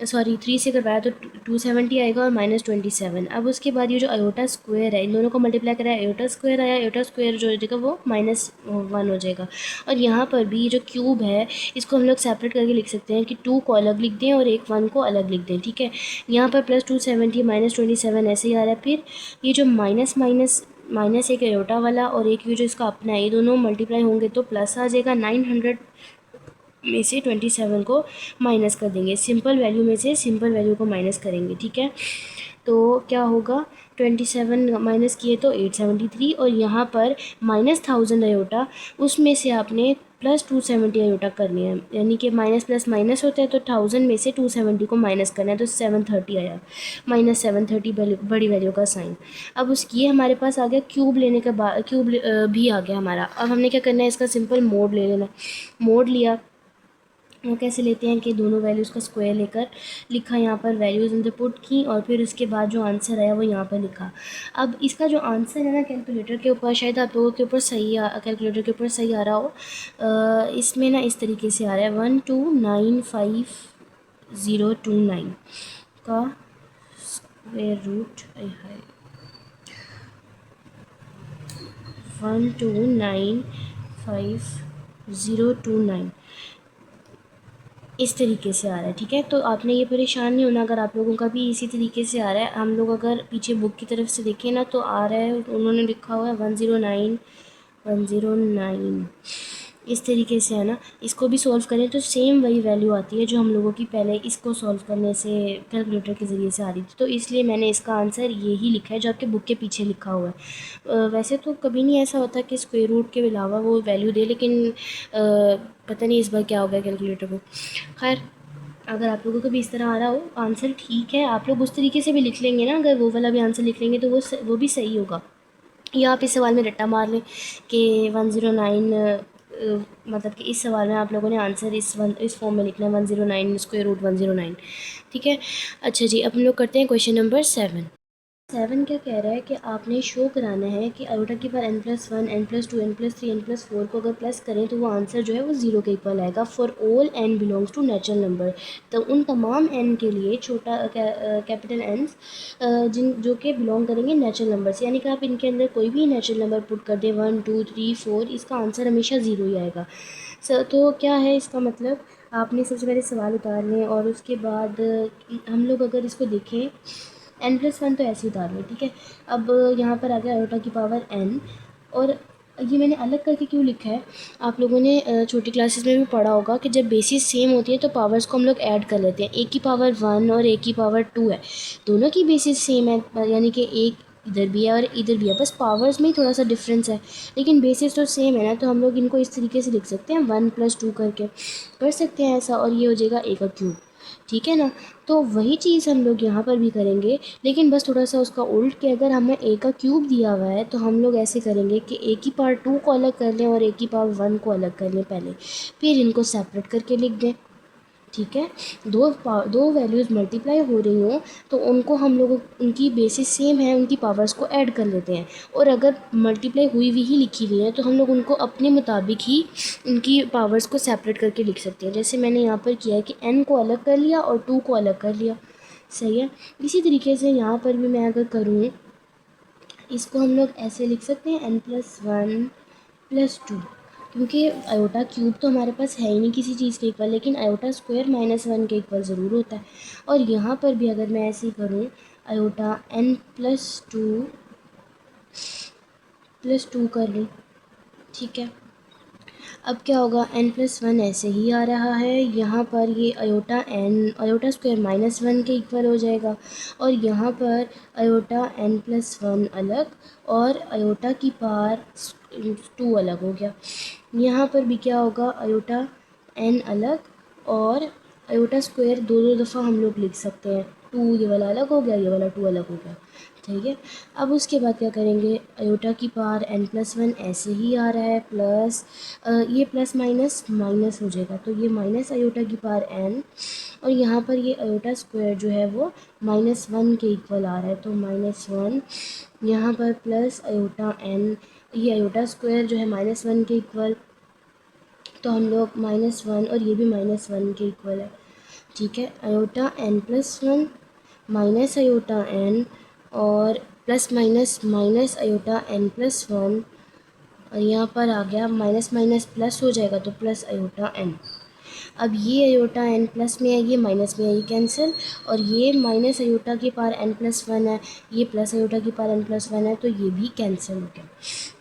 सॉरी 3 से करवाया तो 270 आएगा, और -27। अब उसके बाद ये जो आयोटा स्क्वायर है, इन दोनों को मल्टीप्लाई कराया, आयोटा स्क्वायर आया, आयोटा स्क्वायर जो हो जाएगा वो -1 हो जाएगा। और यहाँ पर भी ये जो क्यूब है, इसको हम लोग सेपरेट करके लिख सकते हैं कि 2 को अलग लिख दें और 1 को अलग लिख दें, ठीक है। यहाँ पर +270 -27 ऐसे ही आ रहा है। फिर ये जो माइनस एक आयोटा वाला और एक ये जो इसका अपना है, ये दोनों मल्टीप्लाई होंगे तो प्लस आ जाएगा। 900 में से 27 को माइनस कर देंगे, सिंपल वैल्यू में से सिंपल वैल्यू को माइनस करेंगे, ठीक है। तो क्या होगा, 27 माइनस किए तो 873, और यहाँ पर -1000 आयोटा, उसमें से आपने +270 आयोटा करनी है, यानी कि माइनस प्लस माइनस होता है, तो 1000 में से 270 को माइनस करना है, तो 730 आया, -730 बड़ी वैल्यू का साइन। अब उसकी हमारे पास आ गया, क्यूब लेने के बाद क्यूब भी आ गया हमारा। अब हमने क्या करना है, इसका सिंपल मोड ले लेना। मोड लिया, वो कैसे लेते हैं कि दोनों वैल्यूज़ का स्क्वायर लेकर लिखा, यहाँ पर वैल्यूज़ अंदर पुट की और फिर उसके बाद जो आंसर आया वो यहाँ पर लिखा। अब इसका जो आंसर है ना कैलकुलेटर के ऊपर, शायद आप लोगों के ऊपर सही कैलकुलेटर के ऊपर सही आ रहा हो। इसमें ना इस तरीके से आ रहा है 1295,029 का स्क्वायर रूट है 1295,029 इस तरीके से आ रहा है। ठीक है, तो आपने ये परेशान नहीं होना अगर आप लोगों का भी इसी तरीके से आ रहा है। हम लोग अगर पीछे बुक की तरफ से देखें ना तो आ रहा है, उन्होंने लिखा हुआ है 109 इस तरीके से है ना। इसको भी सॉल्व करें तो सेम वही वैल्यू आती है जो हम लोगों की पहले इसको सॉल्व करने से कैलकुलेटर के ज़रिए से आ रही थी। तो इसलिए मैंने इसका आंसर यही लिखा है जो आपके बुक के पीछे लिखा हुआ है। वैसे तो कभी नहीं ऐसा होता कि स्क्वायर रूट के अलावा वो वैल्यू दे, लेकिन पता नहीं इस बार क्या हो गया कैलकुलेटर को। खैर, अगर आप लोगों को भी इस तरह आ रहा हो आंसर, ठीक है, आप लोग उस तरीके से भी लिख लेंगे ना, अगर वो वाला भी आंसर लिख लेंगे तो वो भी सही होगा। या आप इस सवाल में रट्टा मार लें कि 109, मतलब कि इस सवाल में आप लोगों ने आंसर इस फॉर्म में लिखना है 109 स्क्वायर रूट 109। ठीक है, अच्छा जी, अब हम लोग करते हैं क्वेश्चन नंबर 7 क्या कह रहा है कि आपने शो कराना है कि आयोटा की power n+1 n+2 n+3 n+4 को अगर प्लस करें तो वो आंसर जो है वो 0 के इक्वल आएगा for all n belongs to natural number. तो उन तमाम n के लिए छोटा कैपिटल n जिन जो कि बिलोंग करेंगे नेचुरल नंबर से, यानी कि आप इनके अंदर कोई भी नेचुरल नंबर पुट कर दें 1 2 3 4, इसका आंसर हमेशा 0 ही आएगा। तो क्या है इसका मतलब, आपने सबसे पहले सवाल उतारने और उसके बाद हम लोग अगर इसको देखें n+1 तो ऐसे उतार लो। ठीक है, अब यहाँ पर आ गया आयोटा की पावर n, और ये मैंने अलग करके क्यों लिखा है, आप लोगों ने छोटी क्लासेस में भी पढ़ा होगा कि जब बेसिस सेम होती है तो पावर्स को हम लोग ऐड कर लेते हैं। एक की पावर 1 और एक की पावर 2 है, दोनों की बेसिस सेम है, यानी कि एक इधर भी है और इधर भी है, बस पावर्स में ही थोड़ा सा डिफरेंस है, लेकिन बेसिस तो सेम है ना। तो हम लोग इनको इस तरीके से लिख सकते हैं 1+2 करके कर सकते हैं ऐसा, और ये हो जाएगा ए का क्यूब। ठीक है ना, तो वही चीज़ हम लोग यहाँ पर भी करेंगे, लेकिन बस थोड़ा सा उसका उल्ट के अगर हमें ए का क्यूब दिया हुआ है तो हम लोग ऐसे करेंगे कि ए की पावर 2 को अलग कर लें और ए की पावर 1 को अलग कर लें पहले, फिर इनको सेपरेट करके लिख दें। ठीक है, दो वैल्यूज़ मल्टीप्लाई हो रही हों तो उनको हम लोग, उनकी बेसिस सेम है, उनकी पावर्स को ऐड कर लेते हैं, और अगर मल्टीप्लाई हुई हुई ही लिखी हुई है तो हम लोग उनको अपने मुताबिक ही उनकी पावर्स को सेपरेट करके लिख सकते हैं। जैसे मैंने यहाँ पर किया है कि n को अलग कर लिया और 2 को अलग कर लिया। सही है, इसी तरीके से यहाँ पर भी मैं अगर करूँ, इसको हम लोग ऐसे लिख सकते हैं n+1+2, क्योंकि आयोटा क्यूब तो हमारे पास है ही नहीं किसी चीज़ के इक्वल, लेकिन आयोटा स्क्वायर -1 के इक्वल ज़रूर होता है। और यहाँ पर भी अगर मैं ऐसे ही करूँ, आयोटा n+2 कर लूँ। ठीक है, अब क्या होगा, n+1 ऐसे ही आ रहा है, यहाँ पर ये आयोटा स्क्वायर -1 के इक्वल हो जाएगा, और यहाँ पर आयोटा n+1 अलग और आयोटा की पावर 2 अलग हो गया। यहाँ पर भी क्या होगा, आयोटा n अलग और आयोटा स्क्वायर दो दो दफ़ा हम लोग लिख सकते हैं, 2 ये वाला अलग हो गया, ये वाला 2 अलग हो गया। ठीक है, अब उसके बाद क्या करेंगे, आयोटा की पावर n+1 ऐसे ही आ रहा है, प्लस ये प्लस माइनस माइनस हो जाएगा, तो ये माइनस आयोटा की पावर n, और यहाँ पर ये आयोटा स्क्वायर जो है वो -1 के इक्वल आ रहा है, तो -1 यहाँ पर प्लस आयोटा n, ये आयोटा स्क्वायर जो है -1 के इक्वल, तो हम लोग -1 और ये भी -1 के इक्वल है। ठीक है, iota n+1 minus iota n और plus minus minus iota n+1, और यहाँ पर आ गया माइनस माइनस प्लस हो जाएगा तो प्लस आयोटा n। अब ये आयोटा n प्लस में है, ये माइनस में है, ये कैंसिल, और ये माइनस आयोटा की पावर n+1 है, ये प्लस आयोटा की पावर n+1 है, तो ये भी कैंसिल हो गया।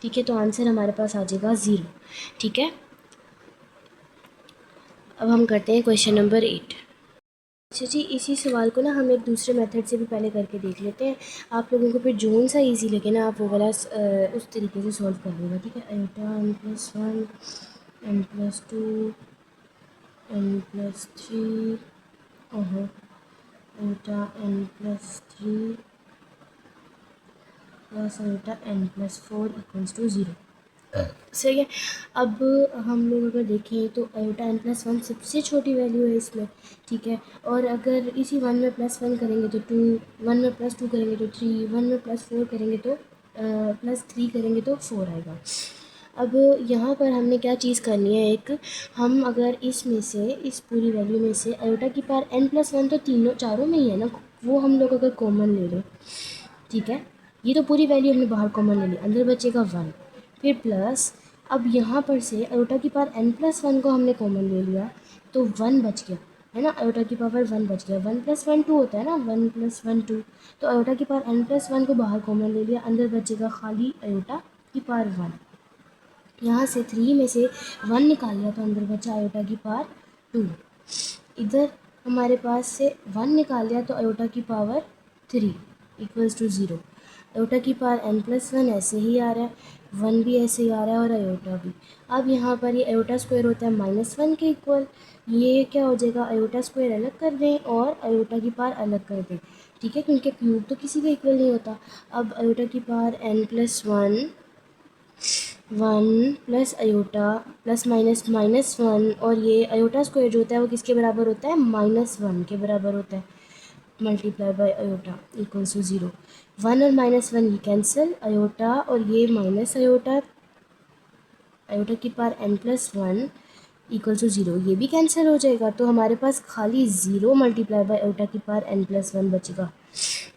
ठीक है, तो आंसर हमारे पास आ जाएगा 0। ठीक है, अब हम करते हैं क्वेश्चन नंबर 8। अच्छा जी, इसी सवाल को ना हम एक दूसरे मेथड से भी पहले करके देख लेते हैं, आप लोगों को फिर जोन सा इजी लगे ना आप वो वाला उस तरीके से सॉल्व कर लेगा। ठीक है, iota n+1 n+2 n+3 iota n+3 plus iota n+4 equals to 0। सही है। अब हम लोग अगर देखें तो आयोटा n प्लस वन सबसे छोटी वैल्यू है इसमें, ठीक है। और अगर इसी वन में प्लस वन करेंगे तो टू, वन में प्लस टू करेंगे तो थ्री, वन में प्लस फोर करेंगे तो प्लस थ्री करेंगे तो फोर आएगा। अब यहाँ पर हमने क्या चीज़ करनी है, एक हम अगर इसमें से इस पूरी वैल्यू में से आयोटा की पावर n प्लस वन तो तीनों चारों में ही है ना, वो हम लोग अगर कॉमन ले लें, ठीक है। ये तो पूरी वैल्यू हमने बाहर कॉमन ले ली, अंदर बचेगा वन, फिर प्लस अब यहाँ पर से आयोटा की पावर n प्लस वन को हमने कॉमन ले लिया तो वन बच गया, है ना। आयोटा की पावर वन बच गया, वन प्लस वन टू होता है ना, वन प्लस वन टू। तो आयोटा की पावर n प्लस वन को बाहर कॉमन ले लिया, अंदर बचेगा खाली आयोटा की पावर वन। यहाँ से थ्री में से वन निकाल लिया तो अंदर बचा आयोटा की पावर टू। इधर हमारे पास से वन निकाल लिया तो आयोटा की power three equals to zero. Iota की पावर n प्लस वन ऐसे ही आ रहा है, वन भी ऐसे ही आ रहा है और आयोटा भी। अब यहाँ पर ये आयोटा स्क्वायर होता है माइनस वन के इक्वल, ये क्या हो जाएगा, आयोटा स्क्वायर अलग कर दें और आयोटा की पावर अलग कर दें, ठीक है, क्योंकि क्यूब तो किसी का इक्वल नहीं होता। अब आयोटा की power n plus one, one plus iota plus minus minus one, और ये आयोटा स्क्वायर जो होता है वो किसके बराबर होता है, माइनस वन के बराबर होता है, multiply by iota equals to zero. One और माइनस वन ये कैंसिल, आयोटा और ये माइनस आयोटा, आयोटा की power n plus one equal to zero, ये भी कैंसिल हो जाएगा। तो हमारे पास खाली ज़ीरो मल्टीप्लाई बाय आयोटा की पावर n प्लस वन बचेगा।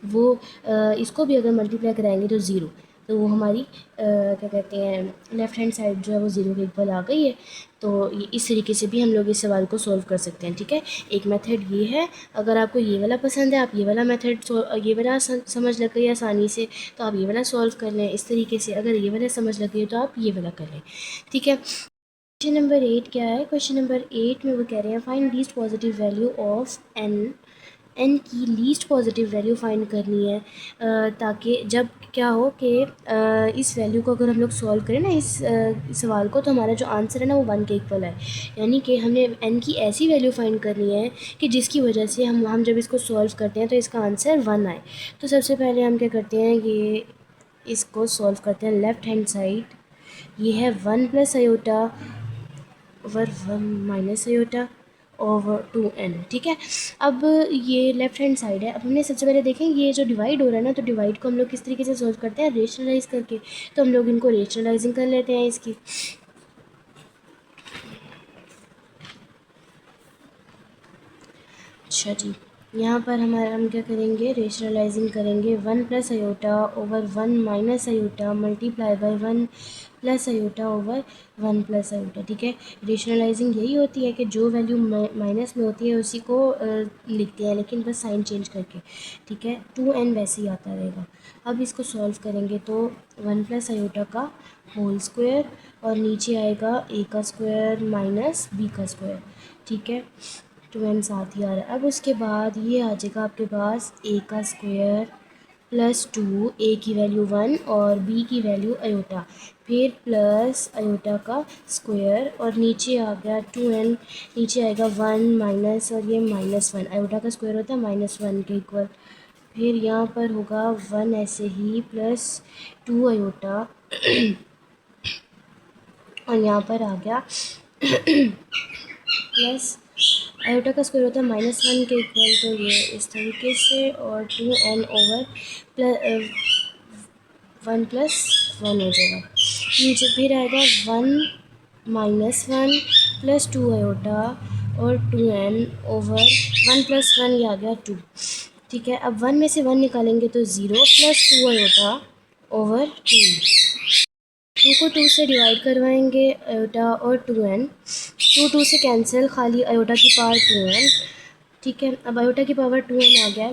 वो इसको भी अगर मल्टीप्लाई कराएंगे तो ज़ीरो, तो वो हमारी क्या कहते हैं लेफ़्ट हैंड साइड जो है वो ज़ीरो के इक्वल आ गई है। तो इस तरीके से भी हम लोग इस सवाल को सॉल्व कर सकते हैं, ठीक है। एक मेथड ये है, अगर आपको ये वाला पसंद है आप ये वाला मेथड ये वाला समझ लग गई आसानी से तो आप ये वाला सॉल्व कर लें इस तरीके से, अगर ये वाला समझ लग गई तो आप ये वाला कर लें, ठीक है। क्वेश्चन नंबर 8 क्या है, क्वेश्चन नंबर 8 में वो कह रहे हैं find least positive value of n की लीस्ट पॉजिटिव वैल्यू फाइंड करनी है, ताकि जब क्या हो कि इस वैल्यू को अगर हम लोग सॉल्व करें ना इस सवाल को, तो हमारा जो आंसर है ना वो वन के इक्वल है। यानी कि हमने n की ऐसी वैल्यू फाइंड करनी है कि जिसकी वजह से हम जब इसको सॉल्व करते हैं तो इसका आंसर वन आए। तो सबसे पहले हम क्या करते हैं, ये इसको सॉल्व करते हैं लेफ़्ट हैंड साइड, ये है one plus iota over one minus iota over two n, ठीक है। अब ये लेफ्ट हैंड साइड है। अब हमने सबसे पहले देखें ये जो डिवाइड हो रहा है ना, तो डिवाइड को हम लोग किस तरीके से सॉल्व करते हैं, रेशनलाइज करके। तो हम लोग इनको रेशनलाइजिंग कर लेते हैं इसकी। अच्छा जी, यहाँ पर हम क्या करेंगे, रेशनलाइजिंग करेंगे, one plus iota over one minus iota multiply by one plus iota over one plus iota, ठीक है। रेशनलाइजिंग यही होती है कि जो वैल्यू माइनस में होती है उसी को लिखते हैं, लेकिन बस साइन चेंज करके, ठीक है। टू एन वैसे ही आता रहेगा। अब इसको सॉल्व करेंगे तो वन प्लस आयोटा का होल स्क्वायर और नीचे आएगा ए का स्क्वायर माइनस बी का स्क्वायर, ठीक है। टू एन साथ ही आ रहा है। अब उसके बाद ये आ जाएगा आपके पास ए का स्क्वायर प्लस टू, ए की वैल्यू वन और बी की वैल्यू आयोटा, फिर प्लस आयोटा का स्क्वायर और नीचे आ गया टू एन, नीचे आएगा वन माइनस और ये माइनस वन, आयोटा का स्क्वायर होता है माइनस वन के इक्वल, फिर यहाँ पर होगा वन ऐसे ही प्लस टू आयोटा और यहाँ पर आ गया प्लस आयोटा का स्क्वायर होता है माइनस वन के इक्वल, तो ये इस तरीके से, और two N over one plus one हो जाएगा। नीचे फिर आएगा one minus one plus two iota और two N over one plus one, ये आ गया टू, ठीक है। अब वन में से वन निकालेंगे तो zero plus two iota over two, two को टू से डिवाइड करवाएंगे आयोटा और टू एन, टू से कैंसिल, खाली आयोटा की पावर टू एन, ठीक है। अब आयोटा की पावर टू एन आ गया।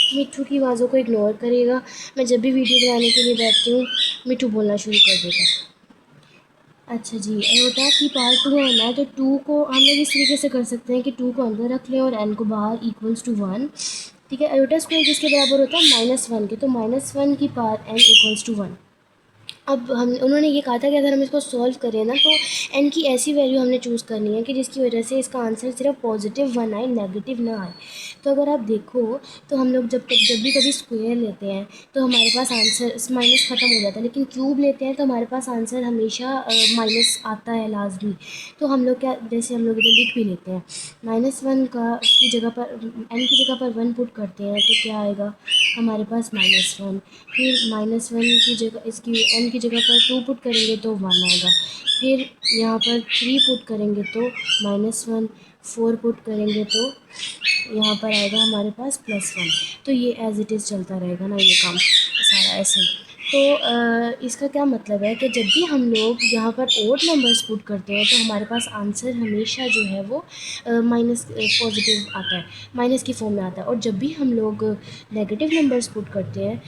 मिट्ठू की आवाज़ों को इग्नोर करिएगा, मैं जब भी वीडियो बनाने के लिए बैठती हूँ मिट्ठू बोलना शुरू कर देता। अच्छा जी, आयोटा की पावर टू एन है, तो टू को हम लोग इस तरीके से कर सकते हैं कि टू को अंदर रख लें और एन को बाहर इक्वल्स टू वन, ठीक है। आयोटा स्क्वायर किसके बराबर होता है, माइनस वन के, तो माइनस वन की power n equals to one, अब हम उन्होंने ये कहा था कि अगर हम इसको सॉल्व करें ना तो एन की ऐसी वैल्यू हमने चूज़ करनी है कि जिसकी वजह से इसका आंसर सिर्फ +1 आए, नेगेटिव ना आए। तो अगर आप देखो तो हम लोग जब भी कभी स्क्वायर लेते हैं तो हमारे पास आंसर माइनस ख़त्म हो जाता है, लेकिन क्यूब लेते हैं तो हमारे पास आंसर हमेशा माइनस आता है लाजमी। तो हम लोग क्या, जैसे हम लोग इधर लिख भी लेते हैं -1 का की जगह पर एन की जगह पर 1 पुट करते हैं तो क्या आएगा हमारे पास -1। फिर -1 की जगह इसकी एन की जगह पर 2 पुट करेंगे तो 1 आएगा। फिर यहाँ पर 3 पुट करेंगे तो -1, 4 पुट करेंगे तो यहाँ पर आएगा हमारे पास +1। तो ये एज़ इट इज़ चलता रहेगा ना ये काम सारा ऐसे। तो इसका क्या मतलब है कि जब भी हम लोग यहाँ पर ओड नंबर्स पुट करते हैं तो हमारे पास आंसर हमेशा जो है वो माइनस पॉजिटिव आता है, माइनस की फॉर्म में आता है। और जब भी हम लोग नेगेटिव नंबर्स पुट करते हैं,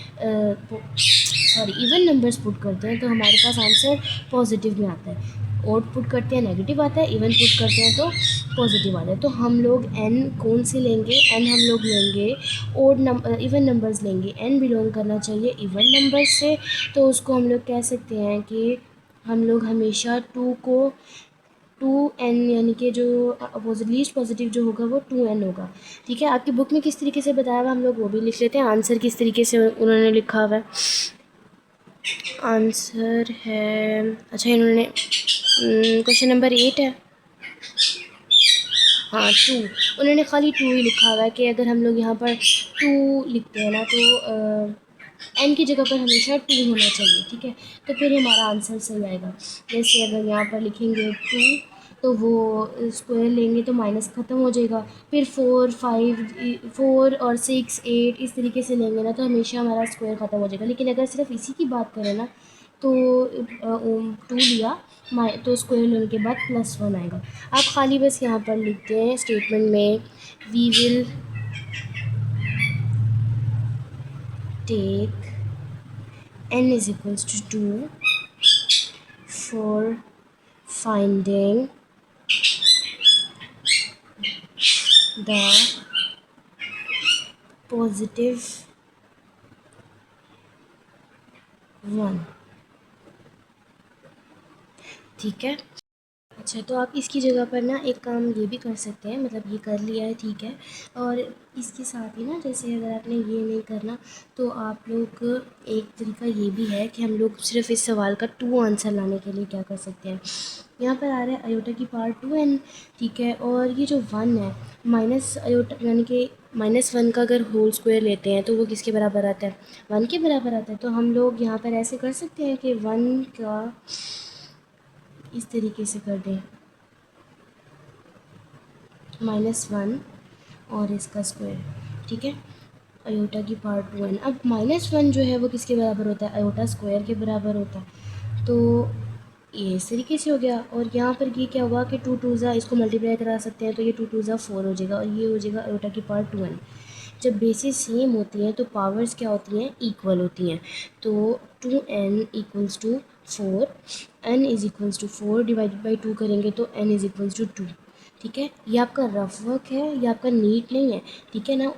सॉरी इवन नंबर्स पुट करते हैं तो हमारे पास आंसर पॉजिटिव में आता है। ओड पुट करते हैं नेगेटिव आता है, इवन पुट करते हैं तो पॉजिटिव आता है। तो हम लोग एन कौन से लेंगे, एन हम लोग लेंगे ओड नंबर इवन नंबर्स लेंगे। एन बिलोंग करना चाहिए इवन नंबर्स से, तो उसको हम लोग कह सकते हैं कि हम लोग हमेशा 2 को 2n यानी कि जो अपोजिट लीस्ट पॉजिटिव जो होगा वो 2n होगा। ठीक है, आपकी बुक में किस तरीके से बताया हुआ हम लोग वो भी लिख लेते हैं। आंसर किस तरीके से उन्होंने लिखा हुआ है, आंसर है, अच्छा इन्होंने क्वेश्चन नंबर 8 है, हाँ 2, उन्होंने खाली 2 ही लिखा हुआ है कि अगर हम लोग यहाँ पर 2 लिखते हैं ना तो एन की जगह पर हमेशा 2 होना चाहिए। ठीक है, तो फिर हमारा आंसर सही आएगा। जैसे अगर यहाँ पर लिखेंगे 2 तो वो स्क्वायर लेंगे तो माइनस ख़त्म हो जाएगा। फिर 4, 5, 4 और 6, 8 इस तरीके से लेंगे ना तो हमेशा हमारा स्क्वायर ख़त्म हो जाएगा। लेकिन अगर सिर्फ इसी की बात करें ना तो 2 लिया तो स्क्वायर लेने के बाद +1 आएगा। आप खाली बस यहाँ पर लिखते हैं स्टेटमेंट में we will take n is equals to 2 for finding the positive one। ठीक है, अच्छा तो आप इसकी जगह पर ना एक काम ये भी कर सकते हैं, मतलब ये कर लिया है ठीक है, और इसके साथ ही ना जैसे अगर आपने ये नहीं करना तो आप लोग एक तरीका ये भी है कि हम लोग सिर्फ इस सवाल का 2 आंसर लाने के लिए क्या कर सकते हैं। यहाँ पर आ रहा है अयोटा की पावर 2n, ठीक है, और ये जो 1 है माइनस अयोटा यानी कि -1 का अगर होल स्क्वायर लेते हैं तो वो किसके बराबर आता है, 1 के बराबर आता है। तो हम लोग यहाँ पर ऐसे कर सकते हैं कि 1 का इस तरीके से कर दें -1 और इसका स्क्वायर। ठीक है, अयोटा की पावर 2n। अब -1 जो है वो किसके बराबर होता है, अयोटा स्क्वायर के बराबर होता है। तो ये इस तरीके से हो गया, और यहाँ पर ये क्या हुआ कि 2 2 इसको मल्टीप्लाई करा सकते हैं तो ये 2 2 4 हो जाएगा, और ये हो जाएगा अयोटा की पावर 2n। जब बेसिस सेम होती हैं तो पावर्स क्या होती हैं, इक्वल होती हैं। तो 2n equals to 4, n is equals to 4 divided by 2 करेंगे तो n इज़ इक्वल्स टू 2। ठीक है, ये आपका रफ वर्क है, ये आपका नीट नहीं है। ठीक है ना,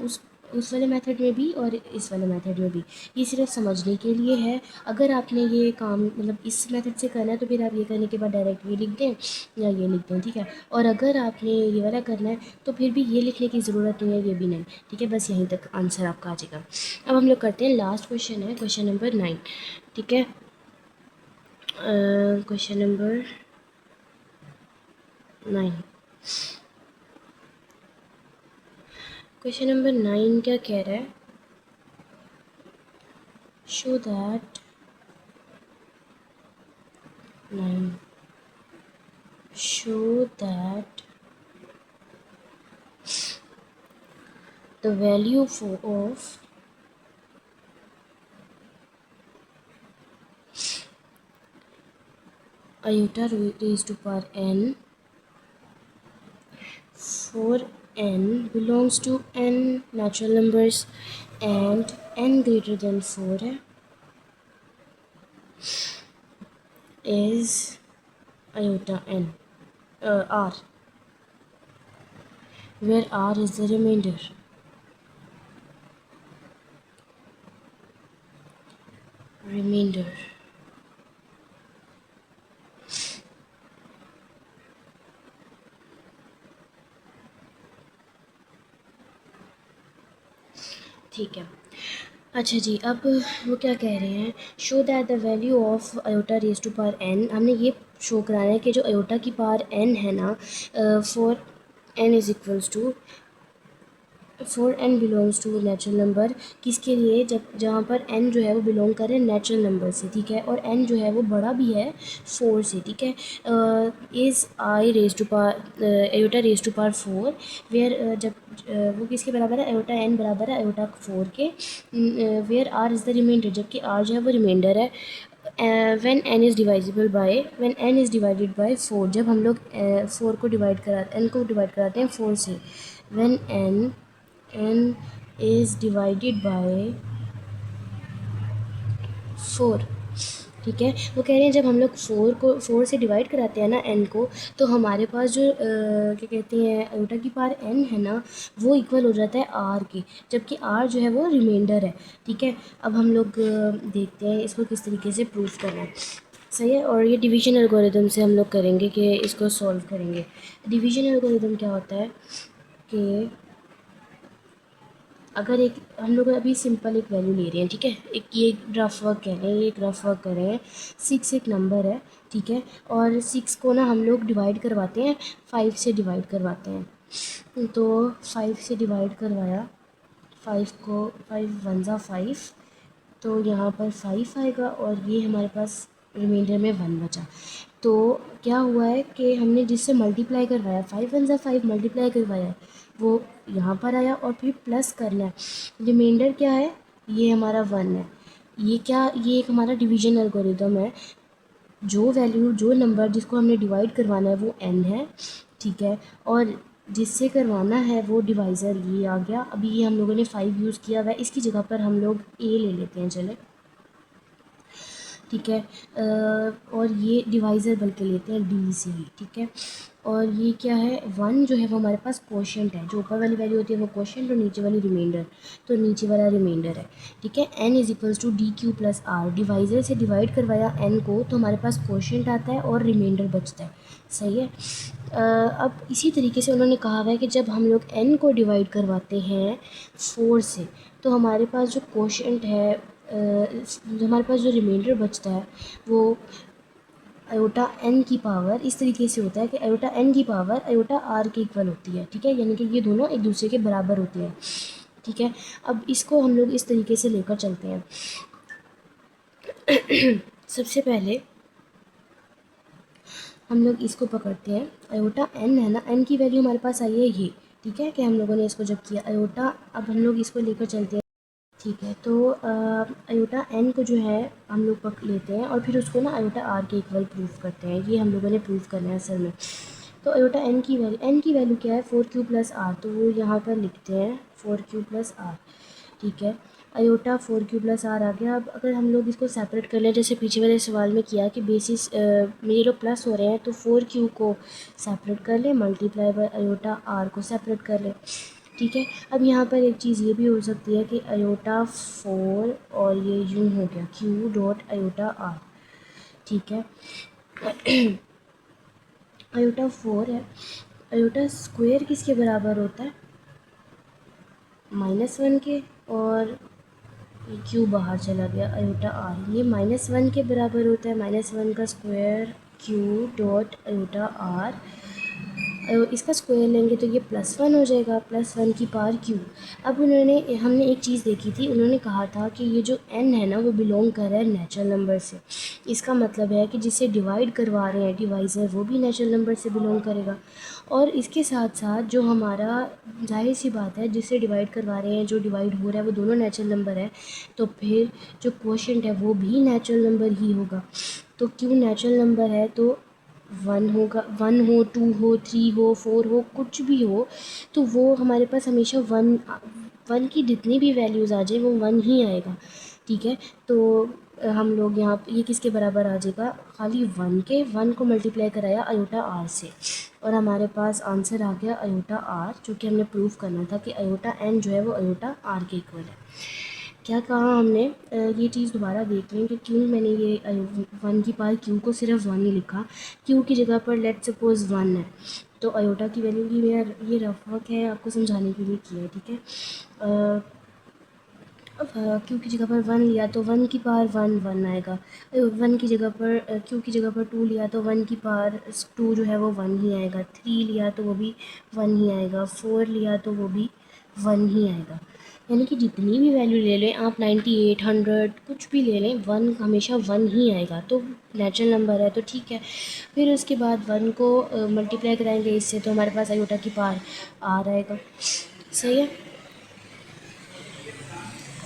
उस वाले मेथड में भी और इस वाले मेथड में भी, ये सिर्फ समझने के लिए है। अगर आपने ये काम मतलब इस मेथड से करना है तो फिर आप ये करने के बाद डायरेक्ट ये लिख दें या ये लिख दें। ठीक है, और अगर आपने ये वाला करना है तो फिर भी ये लिखने की ज़रूरत नहीं है, ये भी नहीं। ठीक है, बस यहीं तक आंसर आपका आ जाएगा। अब हम लोग करते हैं लास्ट क्वेश्चन है, क्वेश्चन नंबर 9। ठीक है, क्वेश्चन नंबर 9, क्वेश्चन नंबर 9 क्या कह रहा है, show that 9 show that the value of iota raised to power n for n belongs to n natural numbers and n greater than 4 is iota n r, where r is the remainder. ठीक है। अच्छा जी, अब वो क्या कह रहे हैं, show that the value of iota raise to power n, हमने ये शो कराना है कि जो अयोटा की पावर एन है ना, for n is equals to four n belongs to natural number, किसके लिए, जब जहाँ पर एन जो है वो बिलोंग करे नेचुरल नंबर से, ठीक है, और एन जो है वो बड़ा भी है 4 से, ठीक है, is I raise to power iota raise to power 4, where जब वो किसके बराबर है, अयोटा एन बराबर है अयोटा 4 के, where R is the remainder, जबकि आर जो है वो रिमाइंडर है, when N is divisible by, when N is divided by 4, जब हम लोग 4 को डिवाइड करा एन को डिवाइड कराते हैं 4 से, when n is divided by 4, ठीक है। वो कह रहे हैं जब हम लोग 4 से डिवाइड कराते हैं ना n को, तो हमारे पास जो क्या कहते हैं अयोटा की पावर n है ना, वो इक्वल हो जाता है r के, जबकि r जो है वो रिमाइंडर है, ठीक है। अब हम लोग देखते हैं इसको किस तरीके से प्रूफ करना है, सही है। और ये डिवीजन एल्गोरिदम से हम लोग करेंगे कि इसको सॉल्व करेंगे। डिवीजन एल्गोरिदम क्या होता है कि अगर एक हम लोग अभी सिंपल एक वैल्यू ले रहे हैं, ठीक है, एक ये रफ वर्क कह रहे हैं, ये एक रफ वर्क कर रहे हैं, 6 एक नंबर है, ठीक है, और 6 को ना हम लोग डिवाइड करवाते हैं 5 से डिवाइड करवाते हैं, तो 5 से डिवाइड करवाया, 5 को 5 वन ज़ा 5, तो यहाँ पर 5 आएगा और ये हमारे पास रिमाइंडर में 1 बचा। तो क्या हुआ है कि हमने जिससे मल्टीप्लाई करवाया 5 वन ज़ा 5 मल्टीप्लाई करवाया, वो यहाँ पर आया और फिर प्लस करना है, रिमाइंडर क्या है, ये हमारा 1 है। ये क्या, ये एक हमारा डिवीजन एल्गोरिदम है, जो वैल्यू जो नंबर जिसको हमने डिवाइड करवाना है वो n है, ठीक है, और जिससे करवाना है वो डिवाइज़र ये आ गया। अभी ये हम लोगों ने 5 यूज़ किया हुआ है, इसकी जगह पर हम लोग a ले लेते हैं, चले, ठीक है, और ये डिवाइज़र बल्कि लेते हैं डी से ही, ठीक है। और ये क्या है, 1 जो है वो हमारे पास कोशेंट है, जो ऊपर वाली वैल्यू होती है वो कोशेंट और नीचे वाली रिमाइंडर, तो नीचे वाला रिमाइंडर है, ठीक है। n is equals to d q plus r, divisor से डिवाइड करवाया n को, तो हमारे पास कोशेंट आता है और रिमाइंडर बचता है, सही है। अब इसी तरीके से उन्होंने कहा हुआ है कि जब हम लोग n को डिवाइड करवाते हैं 4 से, तो हमारे पास जो कोशेंट है, जो हमारे पास जो रिमाइंडर बचता है वो अयोटा n की पावर इस तरीके से होता है कि अयोटा n की पावर अयोटा r के इक्वल होती है, ठीक है, यानी कि ये दोनों एक दूसरे के बराबर होते हैं, ठीक है। अब इसको हम लोग इस तरीके से लेकर चलते हैं। सबसे पहले हम लोग इसको पकड़ते हैं, अयोटा n है ना, n की वैल्यू हमारे पास आई है ये, ठीक है, कि हम लोगों ने इसको जब किया अयोटा, अब हम लोग इसको लेकर चलते हैं, ठीक है। तो अयोटा n को जो है हम लोग पक लेते हैं और फिर उसको ना अयोटा r के इक्वल प्रूफ करते हैं, ये हम लोगों ने प्रूफ करना है असल में। तो अयोटा n की वैल्यू क्या है, 4q प्लस आर, तो वो यहाँ पर लिखते हैं 4q प्लस आर, ठीक है। अयोटा 4q प्लस आर आ गया। अब अगर हम लोग इसको सेपरेट कर लें, जैसे पीछे वाले सवाल में किया कि बेसिस में ये लोग प्लस हो रहे हैं, तो 4q को सेपरेट कर लें, मल्टीप्लाई बाय अयोटा आर को सेपरेट कर लें, ठीक है। अब यहाँ पर एक चीज़ ये भी हो सकती है कि अयोटा 4 और ये यूँ हो गया q डॉट अयोटा आर, ठीक है। अयोटा 4 है, अयोटा स्क्वायर किसके बराबर होता है, -1 के, और ये क्यू बाहर चला गया, अयोटा आर ये -1 के बराबर होता है, -1 का square q dot iota r, इसका स्क्वायर लेंगे तो ये +1 हो जाएगा, +1 की पावर क्यू। अब उन्होंने हमने एक चीज़ देखी थी, उन्होंने कहा था कि ये जो n है ना वो बिलोंग कर रहा है नेचुरल नंबर से, इसका मतलब है कि जिसे डिवाइड करवा रहे हैं डिवाइज़र वो भी नेचुरल नंबर से बिलोंग करेगा, और इसके साथ साथ जो हमारा जाहिर सी बात है जिससे डिवाइड करवा रहे हैं, जो डिवाइड हो रहा है वो दोनों नेचुरल नंबर है, तो फिर जो क्वोशेंट है वो भी नेचुरल नंबर ही होगा। तो क्यों नेचुरल नंबर है तो 1 होगा, 1 हो, 2 हो, 3 हो, 4 हो, कुछ भी हो, तो वो हमारे पास हमेशा 1 की जितनी भी वैल्यूज़ आ जाए वो 1 ही आएगा, ठीक है। तो हम लोग यहाँ ये किसके बराबर आ जाएगा, खाली 1 के, 1 को मल्टीप्लाई कराया अयोटा आर से, और हमारे पास आंसर आ गया अयोटा आर, जो कि हमने प्रूव करना था कि अयोटा n जो है वो अयोटा आर के इक्वल है। क्या कहा हमने, ये चीज़ दोबारा देख लें कि क्यों मैंने ये 1 की पावर क्यू को सिर्फ 1 ही लिखा, क्यू की जगह पर लेट सपोज 1 है, तो अयोटा की वैल्यू की मेरा ये रफ वर्क है आपको समझाने के लिए किया है, ठीक है। क्यू की जगह पर 1 लिया तो 1 की पावर 1 आएगा। 1 की जगह पर क्यू की जगह पर 2 लिया तो 1 की पावर 2 जो है वो 1 ही आएगा। 3 लिया तो वो भी 1 ही आएगा। 4 लिया तो वो भी 1 ही आएगा। यानी कि जितनी भी वैल्यू ले लें आप, 98, 100 कुछ भी ले लें, 1 हमेशा 1 ही आएगा। तो नेचुरल नंबर है तो ठीक है। फिर उसके बाद 1 को मल्टीप्लाई कराएंगे इससे, तो हमारे पास आयोटा की पावर आर आएगा। सही है।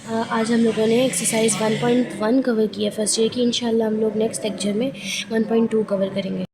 आज हम लोगों ने एक्सरसाइज 1.1 कवर किया फर्स्ट ईयर की। इंशाल्लाह हम लोग नेक्स्ट लेक्चर में 1.2 कवर करेंगे।